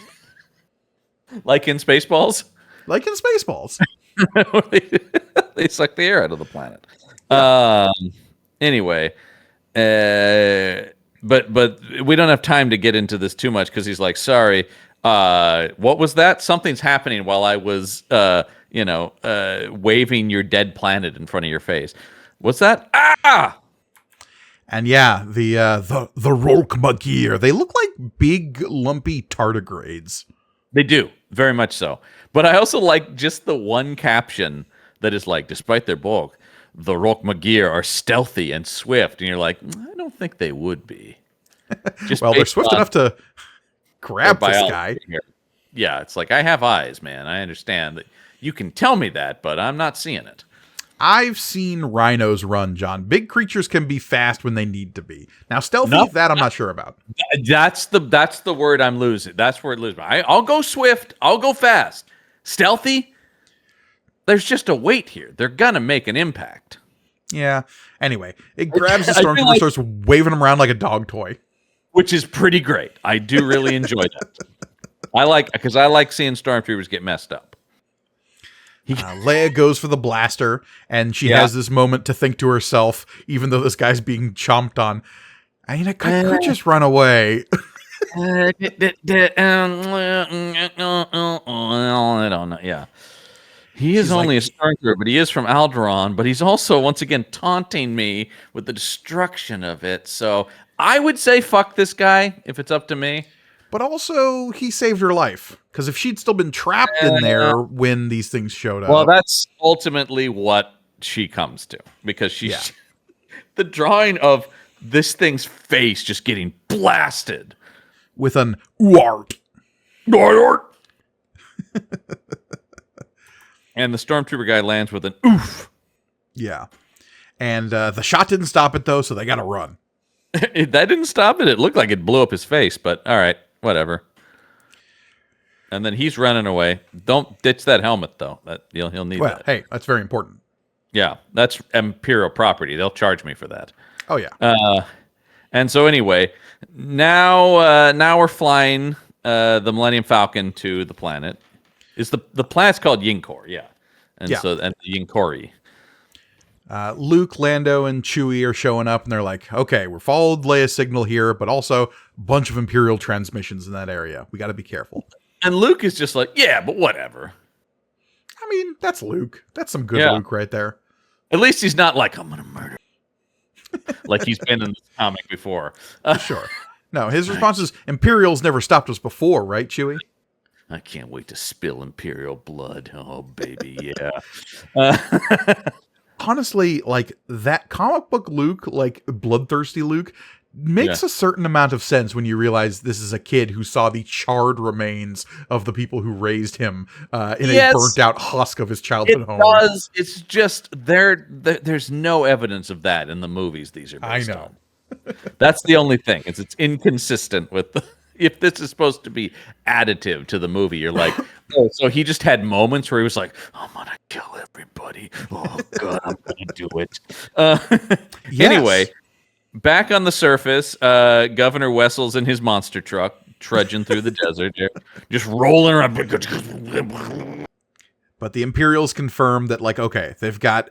Like in Spaceballs? Like in Spaceballs. They suck the air out of the planet. Anyway, but we don't have time to get into this too much because he's like, sorry, what was that? Something's happening while I was, waving your dead planet in front of your face. What's that? Ah! And yeah, the Rolk Magir, they look like big, lumpy tardigrades. They do, very much so. But I also like just the one caption that is like, despite their bulk, the Rolk Magir are stealthy and swift. And you're like, I don't think they would be. Just well, they're swift enough to grab this guy. Here. Yeah, it's like, I have eyes, man. I understand that you can tell me that, but I'm not seeing it. I've seen rhinos run, John. Big creatures can be fast when they need to be. Now, stealthy, that I'm not sure about. That's the word I'm losing. That's where it loses me. I'll go swift. I'll go fast. Stealthy? There's just a weight here. They're gonna make an impact. Yeah. Anyway, it grabs the Stormtrooper and starts waving him around like a dog toy. Which is pretty great. I do really enjoy that. I like seeing Stormtroopers get messed up. Leia goes for the blaster, and she has this moment to think to herself, even though this guy's being chomped on, I mean, I could just run away. I don't know. Yeah. He is only a Stormtrooper, but he is from Alderaan, but he's also, once again, taunting me with the destruction of it. So I would say fuck this guy, if it's up to me. But also, he saved her life. Because if she'd still been trapped in there when these things showed up... Well, that's ultimately what she comes to. Because she's... the drawing of this thing's face just getting blasted. With an Uart. And the Stormtrooper guy lands with an oof. Yeah. And the shot didn't stop it, though, so they gotta run. That didn't stop it. It looked like it blew up his face, but all right, whatever. And then he's running away. Don't ditch that helmet, though. He'll need that. Well, hey, that's very important. Yeah, that's Imperial property. They'll charge me for that. Oh, yeah. And so anyway, now we're flying the Millennium Falcon to the planet. Is the planet's called Yinkor, yeah. And Yinkori. Luke, Lando, and Chewie are showing up, and they're like, okay, we're followed Leia's signal here, but also a bunch of Imperial transmissions in that area. We got to be careful. And Luke is just like, yeah, but whatever. I mean, that's Luke. That's some good Luke right there. At least he's not like, I'm going to murder. Like he's been in this comic before. Sure. No, his response is, Imperials never stopped us before, right, Chewie? I can't wait to spill Imperial blood. Oh, baby, yeah. Honestly, like, that comic book Luke, like, bloodthirsty Luke, makes a certain amount of sense when you realize this is a kid who saw the charred remains of the people who raised him in a burnt out husk of his childhood home. It does. It's just there's no evidence of that in the movies these are based on. That's the only thing. It's inconsistent with if this is supposed to be additive to the movie. You're like, oh, so he just had moments where he was like, I'm gonna kill everybody. Oh god, I'm gonna do it. Anyway, back on the surface, Governor Wessel's in his monster truck, trudging through the desert, just rolling around. But the Imperials confirm that, like, okay, they've got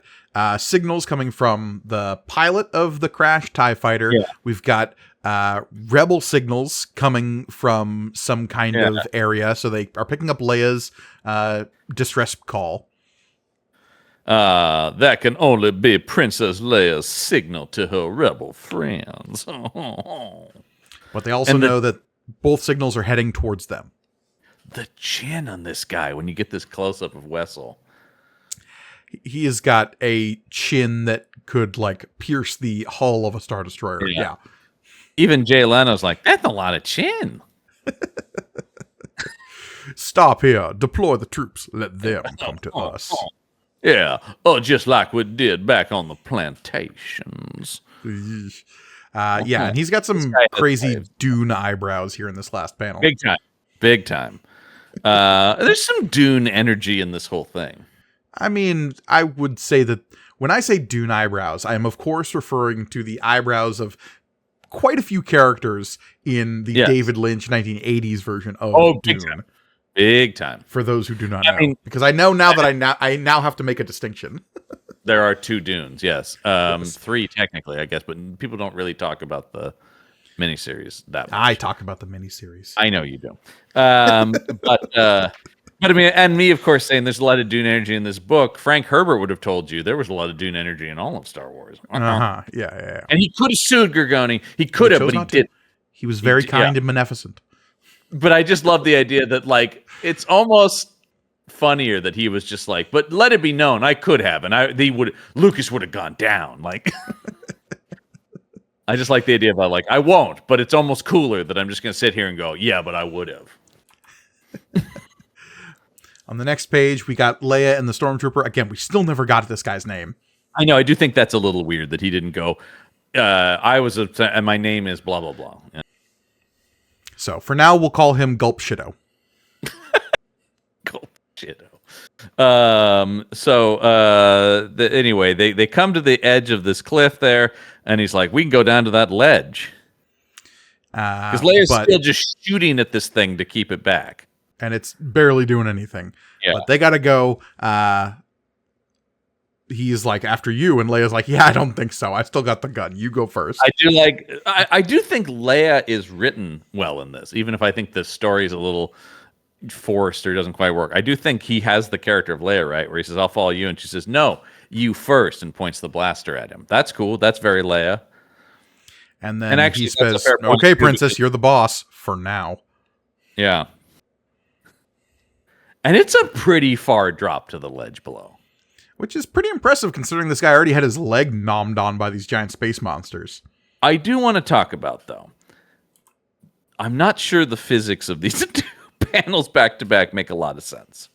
signals coming from the pilot of the crashed TIE fighter. Yeah. We've got rebel signals coming from some kind of area. So they are picking up Leia's distress call. That can only be Princess Leia's signal to her rebel friends. But they also know that both signals are heading towards them. The chin on this guy, when you get this close-up of Wessel. He has got a chin that could, like, pierce the hull of a Star Destroyer. Yeah. Even Jay Leno's like, that's a lot of chin. Stop here. Deploy the troops. Let them come to us. Yeah. Oh, just like we did back on the plantations. Yeah, and he's got some crazy Dune eyebrows here in this last panel. Big time. Big time. There's some Dune energy in this whole thing. I mean, I would say that when I say Dune eyebrows, I am of course referring to the eyebrows of quite a few characters in the David Lynch 1980s version of Dune. Time. Big time. For those who do not know. Because I know now that I now have to make a distinction. There are 2 Dunes, yes. 3 technically, I guess, but people don't really talk about the miniseries that much. I talk about the miniseries. I know you do. But I mean, and me, of course, saying there's a lot of Dune energy in this book. Frank Herbert would have told you there was a lot of Dune energy in all of Star Wars. Yeah. And he could have sued Gorgoni. He could have, but he didn't. He was very kind and beneficent. But I just love the idea that, like, it's almost funnier that he was just like, but let it be known, I could have, and Lucas would have gone down. Like, I just like the idea about, like, I won't, but it's almost cooler that I'm just going to sit here and go, yeah, but I would have. On the next page, we got Leia and the Stormtrooper. Again, we still never got this guy's name. I know. I do think that's a little weird that he didn't go, and my name is blah, blah, blah. Yeah. So, for now, we'll call him Gulp Shitto. Gulp Shitto. Anyway, they come to the edge of this cliff there, and he's like, we can go down to that ledge. Because Leia's still just shooting at this thing to keep it back. And it's barely doing anything. Yeah. But they got to go. He's like, after you. And Leia's like, yeah, I don't think so. I still got the gun. You go first. I do think Leia is written well in this, even if I think the story is a little forced or doesn't quite work. I do think he has the character of Leia, right? Where he says, I'll follow you. And she says, no, you first, and points the blaster at him. That's cool. That's very Leia. And then he says, okay, princess, you're the boss for now. Yeah. And it's a pretty far drop to the ledge below. Which is pretty impressive considering this guy already had his leg nommed on by these giant space monsters. I do want to talk about, though, I'm not sure the physics of these 2 panels back to back make a lot of sense.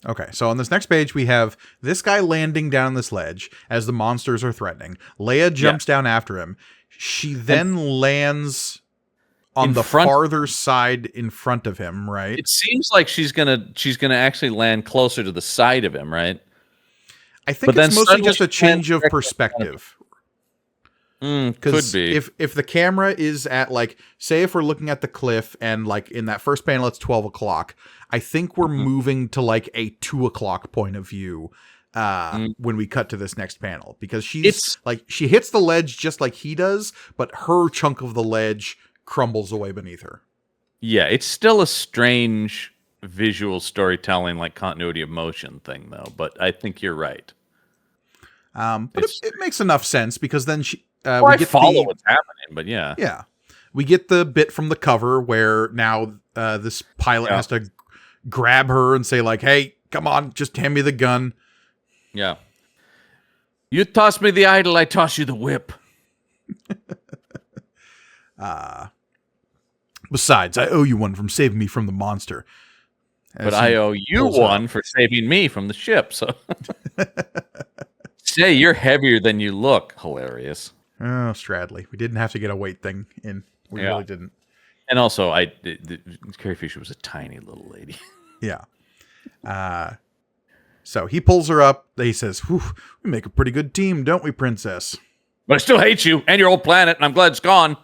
Okay, so on this next page, we have this guy landing down this ledge as the monsters are threatening. Leia jumps down after him. She then lands on the farther side in front of him, right? It seems like she's gonna actually land closer to the side of him, right? I think it's mostly just a change of perspective. Could be. If the camera is at, like, say if we're looking at the cliff and, like, in that first panel it's 12 o'clock, I think we're moving to, like, a 2 o'clock point of view when we cut to this next panel. Because she hits the ledge just like he does, but her chunk of the ledge crumbles away beneath her. Yeah, it's still a strange visual storytelling, like continuity of motion thing, though. But I think you're right. But it makes enough sense because then she. I follow what's happening, but yeah. Yeah. We get the bit from the cover where now this pilot has to grab her and say, like, hey, come on, just hand me the gun. Yeah. You toss me the idol, I toss you the whip. Besides, I owe you one from saving me from the monster. But I owe you one for saving me from the ship. So say you're heavier than you look. Hilarious. Oh, Stradley. We didn't have to get a weight thing in. We really didn't. And also, Carrie Fisher was a tiny little lady. Yeah. So he pulls her up. He says, "Whew, we make a pretty good team, don't we, princess? But I still hate you and your old planet, and I'm glad it's gone."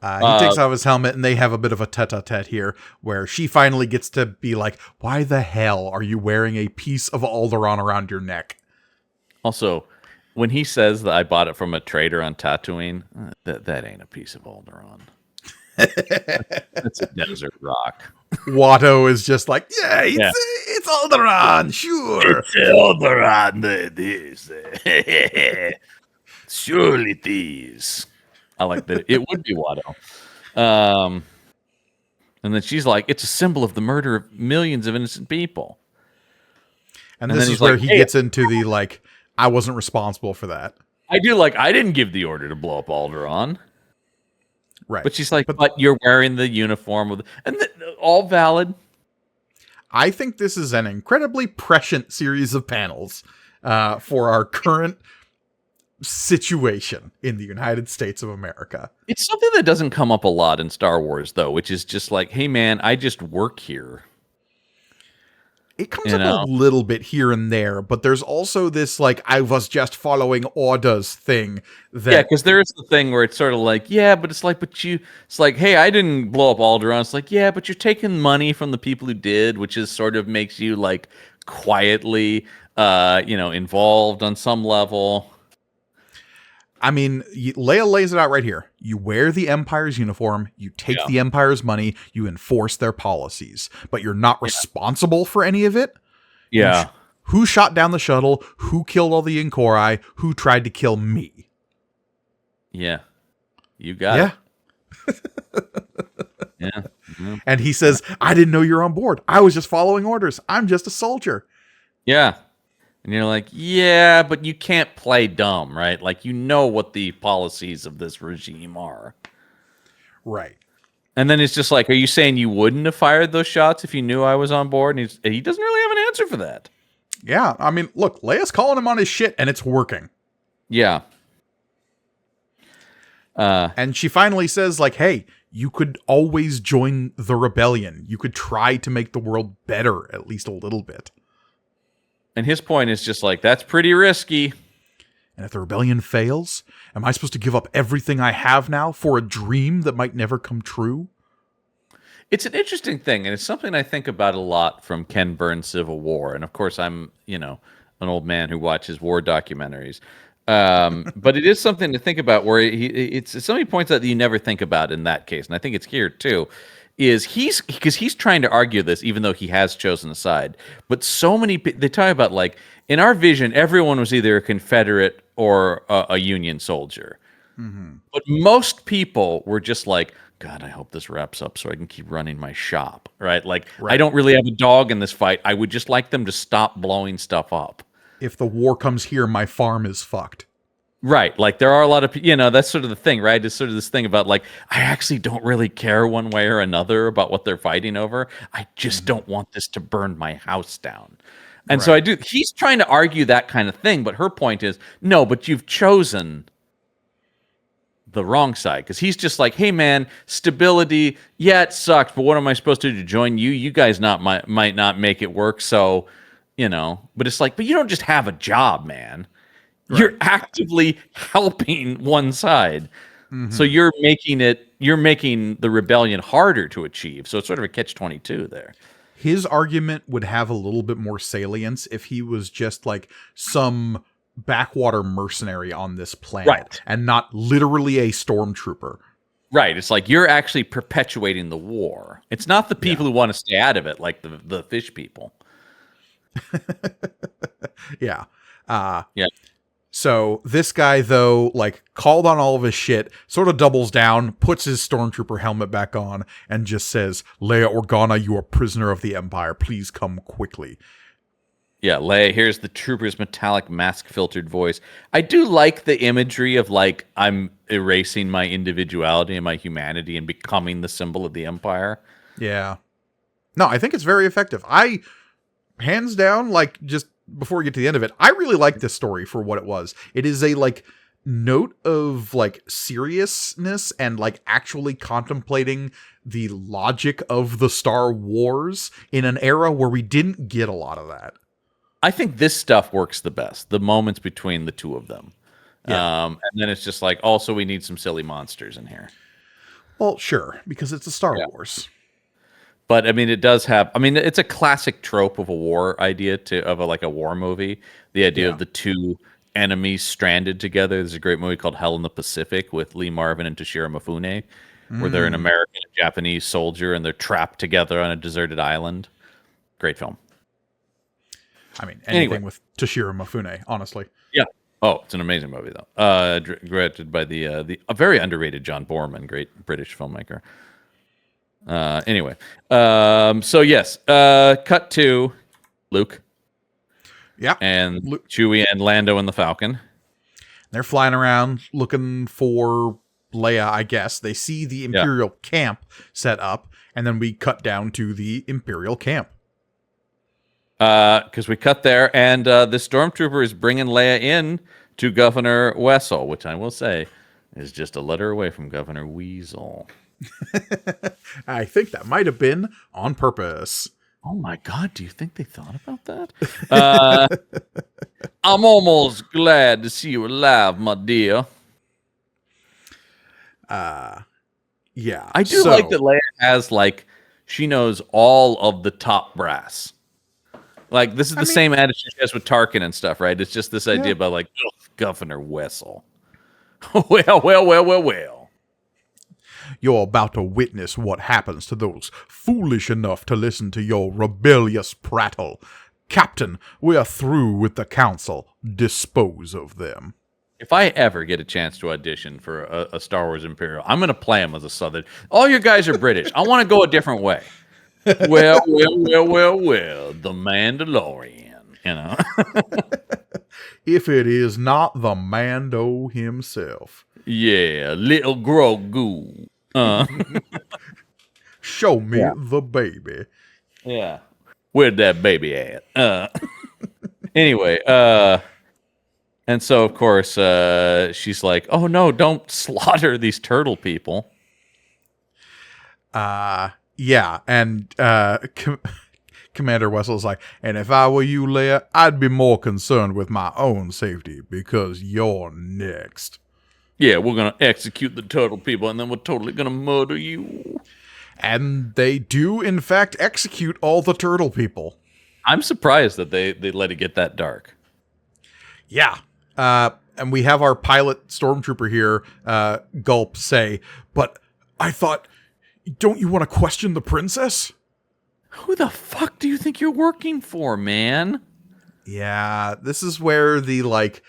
He takes off his helmet, and they have a bit of a tete-a-tete here, where she finally gets to be like, why the hell are you wearing a piece of Alderaan around your neck? Also, when he says that I bought it from a trader on Tatooine, that ain't a piece of Alderaan. That's a desert rock. Watto is just like, it's Alderaan, sure. It's Alderaan, it is. Surely it is. I like that. It would be Watto. And then she's like, it's a symbol of the murder of millions of innocent people. And this is where he gets into the, like, I wasn't responsible for that. I didn't give the order to blow up Alderaan. Right. But she's like, but you're wearing the uniform. All valid. I think this is an incredibly prescient series of panels for our current situation in the United States of America. It's something that doesn't come up a lot in Star Wars, though, which is just like, hey, man, I just work here. It comes up a little bit here and there, but there's also this, like, I was just following orders thing. Yeah, because there is the thing where it's sort of like, but it's like, it's like, hey, I didn't blow up Alderaan. It's like, yeah, but you're taking money from the people who did, which is sort of makes you, like, quietly, involved on some level. I mean, Leia lays it out right here. You wear the Empire's uniform, you take the Empire's money, you enforce their policies, but you're not responsible for any of it. Yeah. Who shot down the shuttle? Who killed all the Inquiri? Who tried to kill me? Yeah. You got it. Yeah. Mm-hmm. And he says, I didn't know you're on board. I was just following orders. I'm just a soldier. Yeah. And you're like, yeah, but you can't play dumb, right? Like, you know what the policies of this regime are. Right. And then it's just like, are you saying you wouldn't have fired those shots if you knew I was on board? And he doesn't really have an answer for that. Yeah. I mean, look, Leia's calling him on his shit, and it's working. Yeah. And she finally says, like, hey, you could always join the rebellion. You could try to make the world better, at least a little bit. And his point is just like, that's pretty risky. And if the rebellion fails, am I supposed to give up everything I have now for a dream that might never come true? It's an interesting thing, and it's something I think about a lot from Ken Burns' Civil War. And of course, I'm, an old man who watches war documentaries. But it is something to think about where it's something he points out that you never think about in that case. And I think it's here too. Because he's trying to argue this, even though he has chosen a side. But so many they talk about, like, in our vision, everyone was either a Confederate or a Union soldier. Mm-hmm. But most people were just like, God, I hope this wraps up so I can keep running my shop, right? Like, I don't really have a dog in this fight. I would just like them to stop blowing stuff up. If the war comes here, my farm is fucked. Right. Like, there are a lot of, that's sort of the thing, right? It's sort of this thing about, like, I actually don't really care one way or another about what they're fighting over. I just don't want this to burn my house down. And so he's trying to argue that kind of thing. But her point is, no, but you've chosen the wrong side. Because he's just like, hey, man, stability. Yeah, it sucks. But what am I supposed to do to join you? You guys might not make it work. So, but it's like, but you don't just have a job, man. Right. You're actively helping one side. Mm-hmm. So you're making the rebellion harder to achieve. So it's sort of a catch-22 there. His argument would have a little bit more salience if he was just like some backwater mercenary on this planet and not literally a stormtrooper. Right. It's like you're actually perpetuating the war. It's not the people who want to stay out of it, like the fish people. Yeah. So this guy, though, like, called on all of his shit, sort of doubles down, puts his stormtrooper helmet back on, and just says, Leia Organa, you are prisoner of the Empire. Please come quickly. Yeah, Leia hears the trooper's metallic mask-filtered voice. I do like the imagery of, like, I'm erasing my individuality and my humanity and becoming the symbol of the Empire. Yeah. No, I think it's very effective. Hands down, like, just before we get to the end of it, I really like this story for what it was. It is a, like, note of, like, seriousness and, like, actually contemplating the logic of the Star Wars in an era where we didn't get a lot of that. I think this stuff works the best, the moments between the two of them. Yeah. And then it's just like, also, we need some silly monsters in here. Well, sure, because it's a Star Wars. But I mean, it does have. I mean, it's a classic trope of a war idea of a war movie. The idea of the two enemies stranded together. There's a great movie called Hell in the Pacific with Lee Marvin and Toshiro Mifune, where they're an American and Japanese soldier and they're trapped together on a deserted island. Great film. I mean, anything with Toshiro Mifune, honestly. Yeah. Oh, it's an amazing movie though. Directed by a very underrated John Borman, great British filmmaker. Anyway, so yes, cut to Luke. Yeah. And Chewie and Lando and the Falcon. They're flying around looking for Leia, I guess. They see the Imperial camp set up, and then we cut down to the Imperial camp. Because we cut there, and the Stormtrooper is bringing Leia in to Governor Wessel, which I will say is just a letter away from Governor Weasel. I think that might have been on purpose. Oh my God, do you think they thought about that? I'm almost glad to see you alive, my dear. Yeah. I do like that Leia has, like, she knows all of the top brass. Like, this is the same attitude she has with Tarkin and stuff, right? It's just this idea about, like, Governor Wessel. Well. You're about to witness what happens to those foolish enough to listen to your rebellious prattle. Captain, we are through with the council. Dispose of them. If I ever get a chance to audition for a Star Wars Imperial, I'm going to play him as a Southern. All your guys are British. I want to go a different way. Well, the Mandalorian, you know. If it is not the Mando himself. Yeah, little Grogu. Show me the baby. Yeah. Where'd that baby at? Anyway, and so, of course, she's like, oh, no, don't slaughter these turtle people. Yeah, and Commander Wessel's like, and if I were you, Leia, I'd be more concerned with my own safety, because you're next. Yeah, we're going to execute the turtle people, and then we're totally going to murder you. And they do, in fact, execute all the turtle people. I'm surprised that they let it get that dark. Yeah. And we have our pilot Stormtrooper here, Gulp, say, but I thought, don't you want to question the princess? Who the fuck do you think you're working for, man? Yeah, this is where the, like,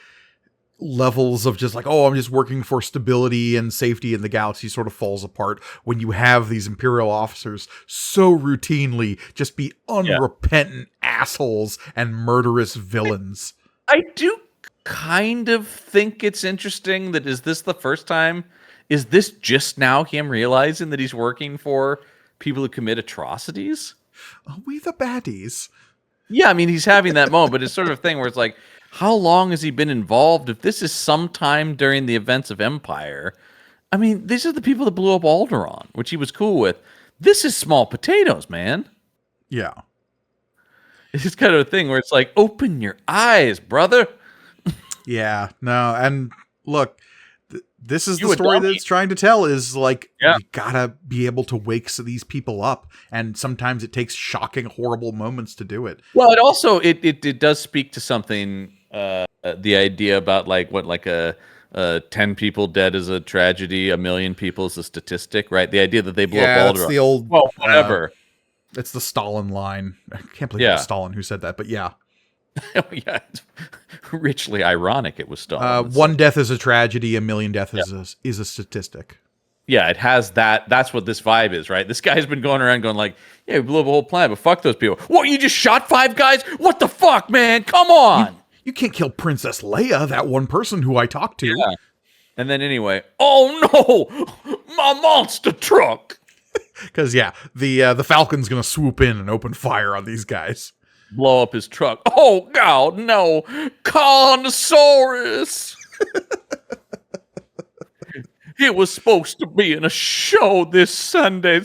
levels of just like, oh, I'm just working for stability and safety in the galaxy sort of falls apart when you have these Imperial officers so routinely just be unrepentant assholes and murderous villains. I do kind of think it's interesting that is this the first time? Is this just now him realizing that he's working for people who commit atrocities? Are we the baddies? Yeah, I mean, he's having that moment, but it's sort of a thing where it's like, how long has he been involved? If this is sometime during the events of Empire, I mean, these are the people that blew up Alderaan, which he was cool with. This is small potatoes, man. Yeah. It's just kind of a thing where it's like, open your eyes, brother. Yeah, no, and look, this is the story that it's trying to tell is like, you gotta be able to wake these people up, and sometimes it takes shocking, horrible moments to do it. Well, it also, it does speak to something, the idea about like 10 people dead is a tragedy, 1 million people is a statistic, right? The idea that they blew up Alderaan. That's the old, well, whatever. It's the Stalin line. I can't believe it was Stalin who said that, but yeah. Oh, yeah, it's richly ironic it was Stalin. 1 death is a tragedy, 1 million death is a statistic. Yeah, it has that. That's what this vibe is, right? This guy's been going around going like, yeah, we blew up a whole planet, but fuck those people. What, you just shot 5 guys? What the fuck, man? Come on. You can't kill Princess Leia, that one person who I talked to. Yeah. And then anyway, oh no, my monster truck. Because, yeah, the Falcon's going to swoop in and open fire on these guys. Blow up his truck. Oh, God, no. Carnosaurus. It was supposed to be in a show this Sunday.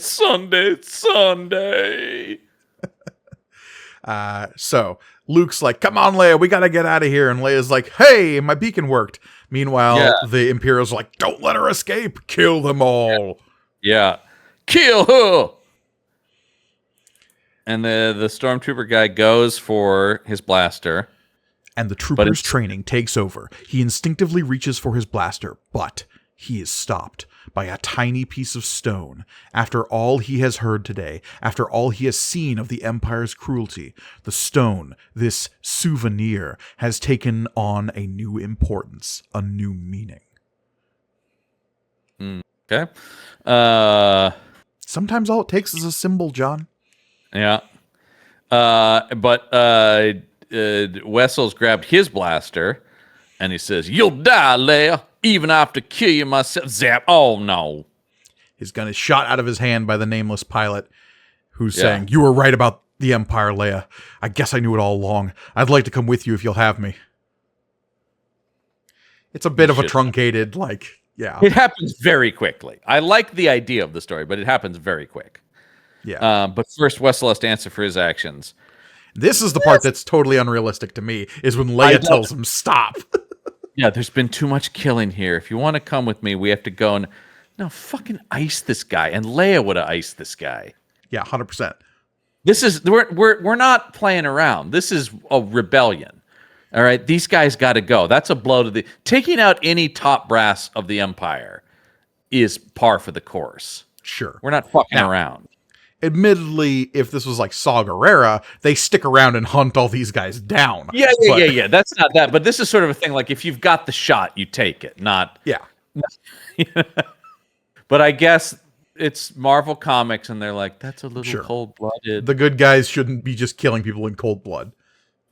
So Luke's like, come on, Leia, we got to get out of here. And Leia's like, hey, my beacon worked. Meanwhile, the Imperials are like, don't let her escape. Kill them all. Yeah. Kill her. And the Stormtrooper guy goes for his blaster. And the trooper's training takes over. He instinctively reaches for his blaster, but he is stopped by a tiny piece of stone. After all he has heard today, after all he has seen of the Empire's cruelty, the stone, this souvenir, has taken on a new importance, a new meaning. Okay. Sometimes all it takes is a symbol, John. Yeah. But Wessel's grabbed his blaster, and he says, you'll die, Leia. Even I have to kill you myself. Zap. Oh, no. His gun is shot out of his hand by the nameless pilot, who's saying, you were right about the Empire, Leia. I guess I knew it all along. I'd like to come with you if you'll have me. It's a bit of a truncated, yeah. It happens very quickly. I like the idea of the story, but it happens very quick. Yeah. But first, Wessel has to answer for his actions. This is the part that's totally unrealistic to me, is when Leia tells him, stop. Yeah, there's been too much killing here. If you want to come with me, we have to go and... No, fucking ice this guy. And Leia would have iced this guy. Yeah, 100%. This is... We're not playing around. This is a rebellion. All right? These guys got to go. That's a blow to the... Taking out any top brass of the Empire is par for the course. Sure. We're not fucking around. Admittedly, if this was like Saw Gerrera, they stick around and hunt all these guys down. Yeah. That's not that. But this is sort of a thing like if you've got the shot, you take it. Not... Yeah. But I guess it's Marvel Comics, and they're like, that's a little cold-blooded. The good guys shouldn't be just killing people in cold blood.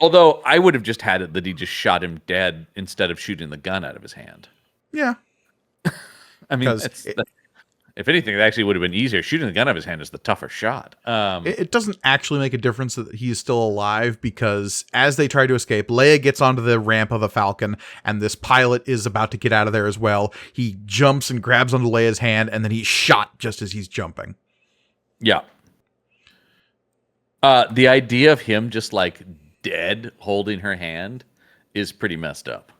Although, I would have just had it that he just shot him dead instead of shooting the gun out of his hand. Yeah. I mean, if anything, it actually would have been easier. Shooting the gun out of his hand is the tougher shot. It doesn't actually make a difference that he is still alive, because as they try to escape, Leia gets onto the ramp of the Falcon, and this pilot is about to get out of there as well. He jumps and grabs onto Leia's hand, and then he's shot just as he's jumping. Yeah. The idea of him just like dead holding her hand is pretty messed up.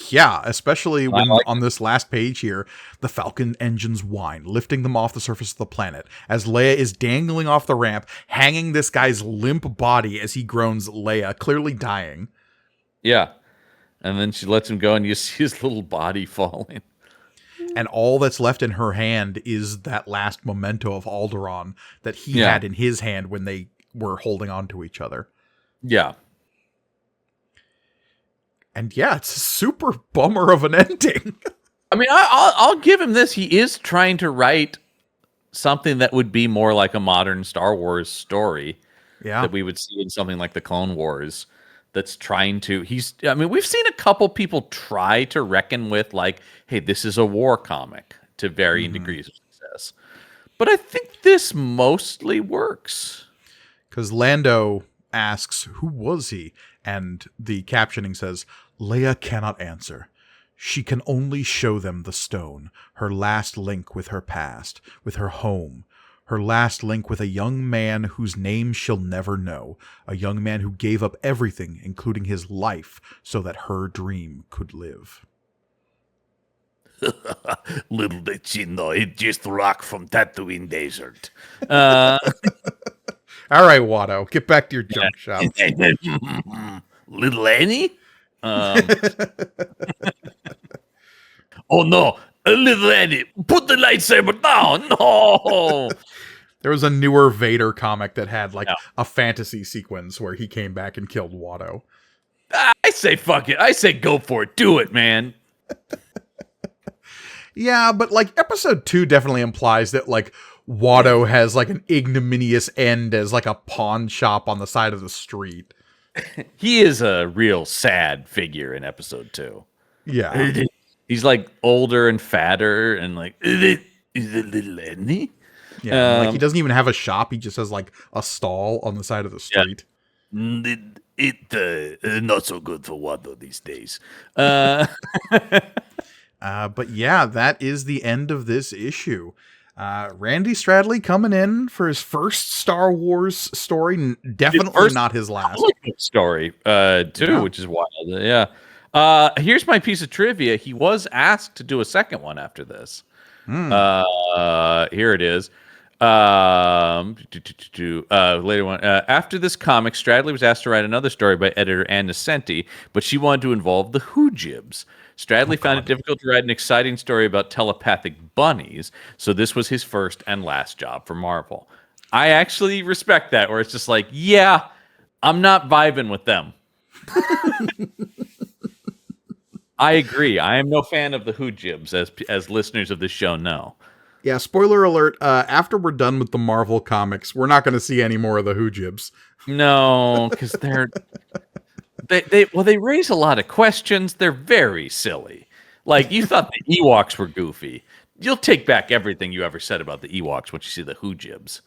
Yeah, especially when on this last page here, the Falcon engines whine, lifting them off the surface of the planet, as Leia is dangling off the ramp, hanging this guy's limp body as he groans, Leia, clearly dying. Yeah. And then she lets him go, and you see his little body falling. And all that's left in her hand is that last memento of Alderaan that he had in his hand when they were holding on to each other. Yeah. And yeah, it's a super bummer of an ending. I mean, I'll give him this. He is trying to write something that would be more like a modern Star Wars story. Yeah. That we would see in something like the Clone Wars. That's trying to... I mean, we've seen a couple people try to reckon with, like, hey, this is a war comic to varying degrees of success. But I think this mostly works. Because Lando asks, who was he? And the captioning says, Leia cannot answer. She can only show them the stone, her last link with her past, with her home, her last link with a young man whose name she'll never know, a young man who gave up everything, including his life, so that her dream could live. Little did she know, it just rock from Tatooine Desert. All right, Watto, get back to your junk shop. Little Annie? Oh no, little Annie, put the lightsaber down. No. There was a newer Vader comic that had like a fantasy sequence where he came back and killed Watto. I say fuck it. I say go for it. Do it, man. Yeah, but like episode 2 definitely implies that like Watto has like an ignominious end as like a pawn shop on the side of the street. He is a real sad figure in episode 2. Yeah. He's like older and fatter and like, is it little Lenny? Yeah. Like he doesn't even have a shop. He just has like a stall on the side of the street. Not so good for Watto these days. But yeah, that is the end of this issue. Randy Stradley coming in for his first Star Wars story. Definitely not his last. Story, too, Yeah. which is wild. Yeah. Here's my piece of trivia. He was asked to do a second one after this. Here it is. Later one. After this comic, Stradley was asked to write another story by editor Ann Nesenti, but she wanted to involve the Hoojibs. Stradley found it difficult to write an exciting story about telepathic bunnies, so this was his first and last job for Marvel. I actually respect that, where it's just like, yeah, I'm not vibing with them. I agree. I am no fan of the Hoojibs, as listeners of this show know. Yeah, spoiler alert, after we're done with the Marvel comics, we're not going to see any more of the Hoojibs. No, because they raise a lot of questions. They're very silly. Like, you thought the Ewoks were goofy. You'll take back everything you ever said about the Ewoks once you see the Hoojibs.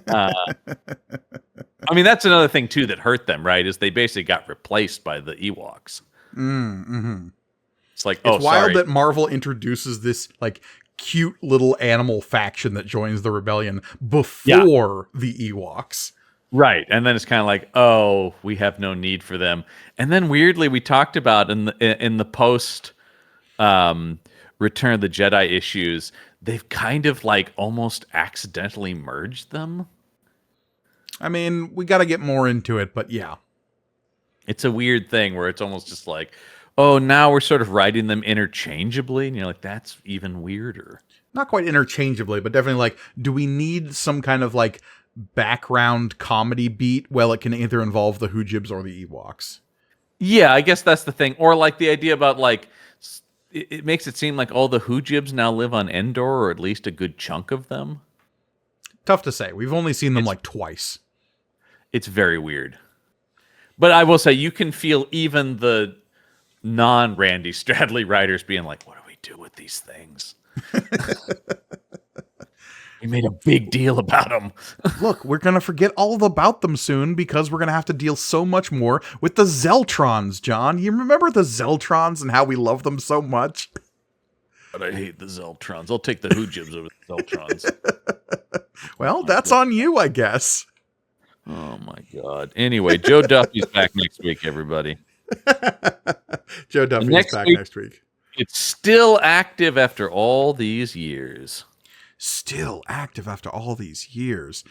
I mean, that's another thing, too, that hurt them, right? Is they basically got replaced by the Ewoks. Mm-hmm. It's like, it's wild that Marvel introduces this, like, cute little animal faction that joins the rebellion before the Ewoks. Right. And then it's kind of like, oh, we have no need for them. And then weirdly, we talked about in the post Return of the Jedi issues, they've kind of like almost accidentally merged them. I mean, we got to get more into it, but yeah. It's a weird thing where it's almost just like, oh, now we're sort of writing them interchangeably. And you're like, that's even weirder. Not quite interchangeably, but definitely like, do we need some kind of like background comedy beat? Well, it can either involve the Hoojibs or the Ewoks. Yeah, I guess that's the thing. Or like the idea about like, it makes it seem like all the Hoojibs now live on Endor, or at least a good chunk of them. Tough to say. We've only seen them like twice. It's very weird. But I will say, you can feel even the non-Randy Stradley writers being like, what do we do with these things? We made a big deal about them. Look, we're going to forget all about them soon because we're going to have to deal so much more with the Zeltrons, John. You remember the Zeltrons and how we love them so much? But I hate the Zeltrons. I'll take the Hoojibs over the Zeltrons. Well, that's on you, I guess. Oh, my God. Anyway, Joe Duffy's back next week, everybody. Joe Duffy's back next week. It's still active after all these years. Still active after all these years.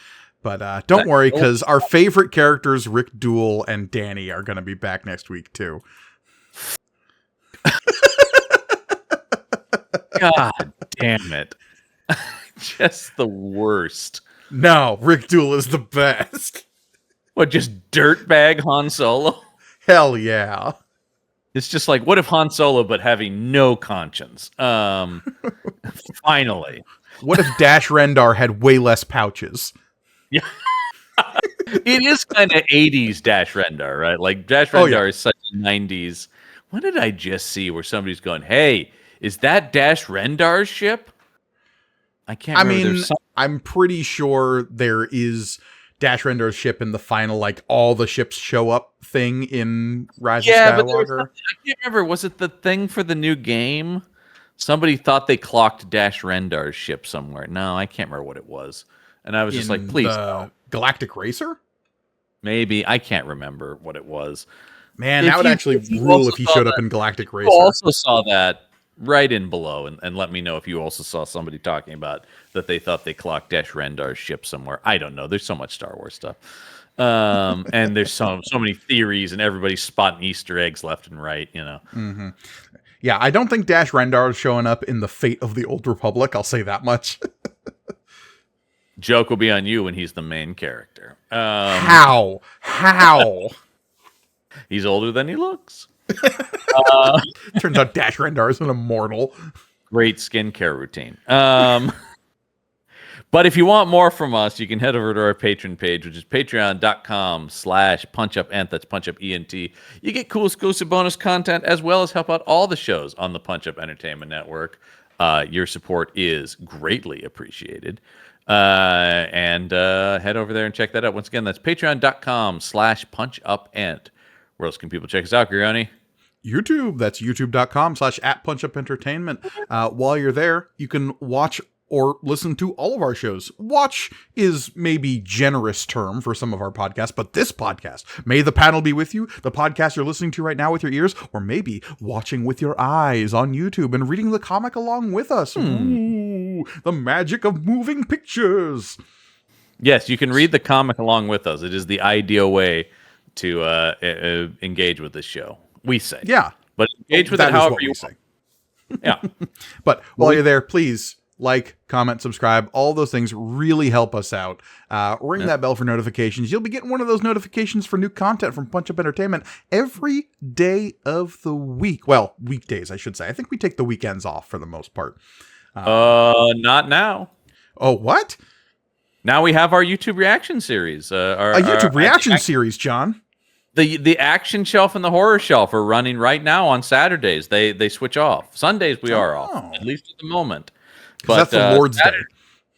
But don't worry, because our favorite characters, Rick Duell and Danny, are going to be back next week, too. God damn it. Just the worst. No, Rick Duell is the best. What, just dirtbag Han Solo? Hell yeah. It's just like, what if Han Solo, but having no conscience? Finally. What if Dash Rendar had way less pouches? Yeah. It is kind of 80s Dash Rendar, right? Like, Dash Rendar is such a 90s. What did I just see where somebody's going, hey, is that Dash Rendar's ship? I can't remember. I mean, I'm pretty sure there is Dash Rendar's ship in the final, like, all the ships show up thing in Rise of Skywalker. But I can't remember. Was it the thing for the new game? Somebody thought they clocked Dash Rendar's ship somewhere. No, I can't remember what it was. And I was just like, please. Galactic Racer? Maybe. I can't remember what it was. Man, that would actually rule if he showed up in Galactic Racer. I also saw that. Write in below and let me know if you also saw somebody talking about that they thought they clocked Dash Rendar's ship somewhere. I don't know. There's so much Star Wars stuff. And there's so many theories and everybody's spotting Easter eggs left and right, you know. Mm-hmm. Yeah, I don't think Dash Rendar is showing up in the Fate of the Old Republic. I'll say that much. Joke will be on you when he's the main character. How? He's older than he looks. Turns out Dash Rendar is an immortal. great skincare routine. But if you want more from us, you can head over to our Patreon page, which is patreon.com/punchupent. That's punchupent. You get cool exclusive bonus content as well as help out all the shows on the Punch Up Entertainment Network. Your support is greatly appreciated. And head over there and check that out. Once again, that's patreon.com/punchupent. Where else can people check us out, Grioni? YouTube. That's youtube.com/@punchupentertainment. While you're there, you can watch or listen to all of our shows. Watch is maybe generous term for some of our podcasts, but this podcast, may the panel be with you, the podcast you're listening to right now with your ears, or maybe watching with your eyes on YouTube and reading the comic along with us. Ooh, the magic of moving pictures. Yes, you can read the comic along with us. It is the ideal way to engage with this show. We say. Yeah. But engage with it however you say. Yeah. But while you're there, please like, comment, subscribe. All those things really help us out. Ring that bell for notifications. You'll be getting one of those notifications for new content from Punch Up Entertainment every day of the week. Well, weekdays, I should say. I think we take the weekends off for the most part. Not now. Oh, what? Now we have our YouTube reaction series. A YouTube reaction series, John. The action shelf and the horror shelf are running right now on Saturdays. They switch off. Sundays we are off, at least at the moment. But that's the Lord's Day.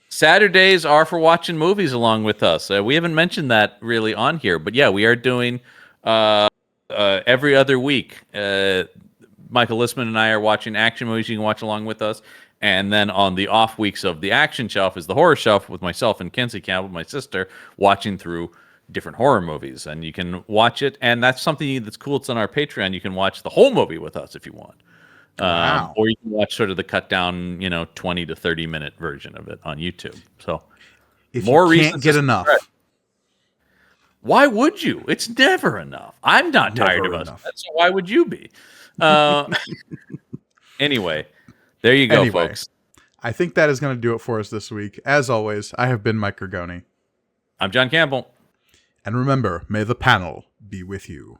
Saturdays are for watching movies along with us. We haven't mentioned that really on here, but yeah, we are doing every other week. Michael Listman and I are watching action movies you can watch along with us. And then on the off weeks of the action shelf is the horror shelf with myself and Kenzie Campbell, my sister, watching through different horror movies. And you can watch it. And that's something that's cool. It's on our Patreon. You can watch the whole movie with us if you want. Wow. Or you can watch sort of the cut down, 20 to 30 minute version of it on YouTube. So if more you can't get enough. Why would you? It's never enough. I'm not tired of us. So why would you be? Anyway, there you go, folks. I think that is going to do it for us this week. As always, I have been Mike Gergoni. I'm John Campbell. And remember, may the panel be with you.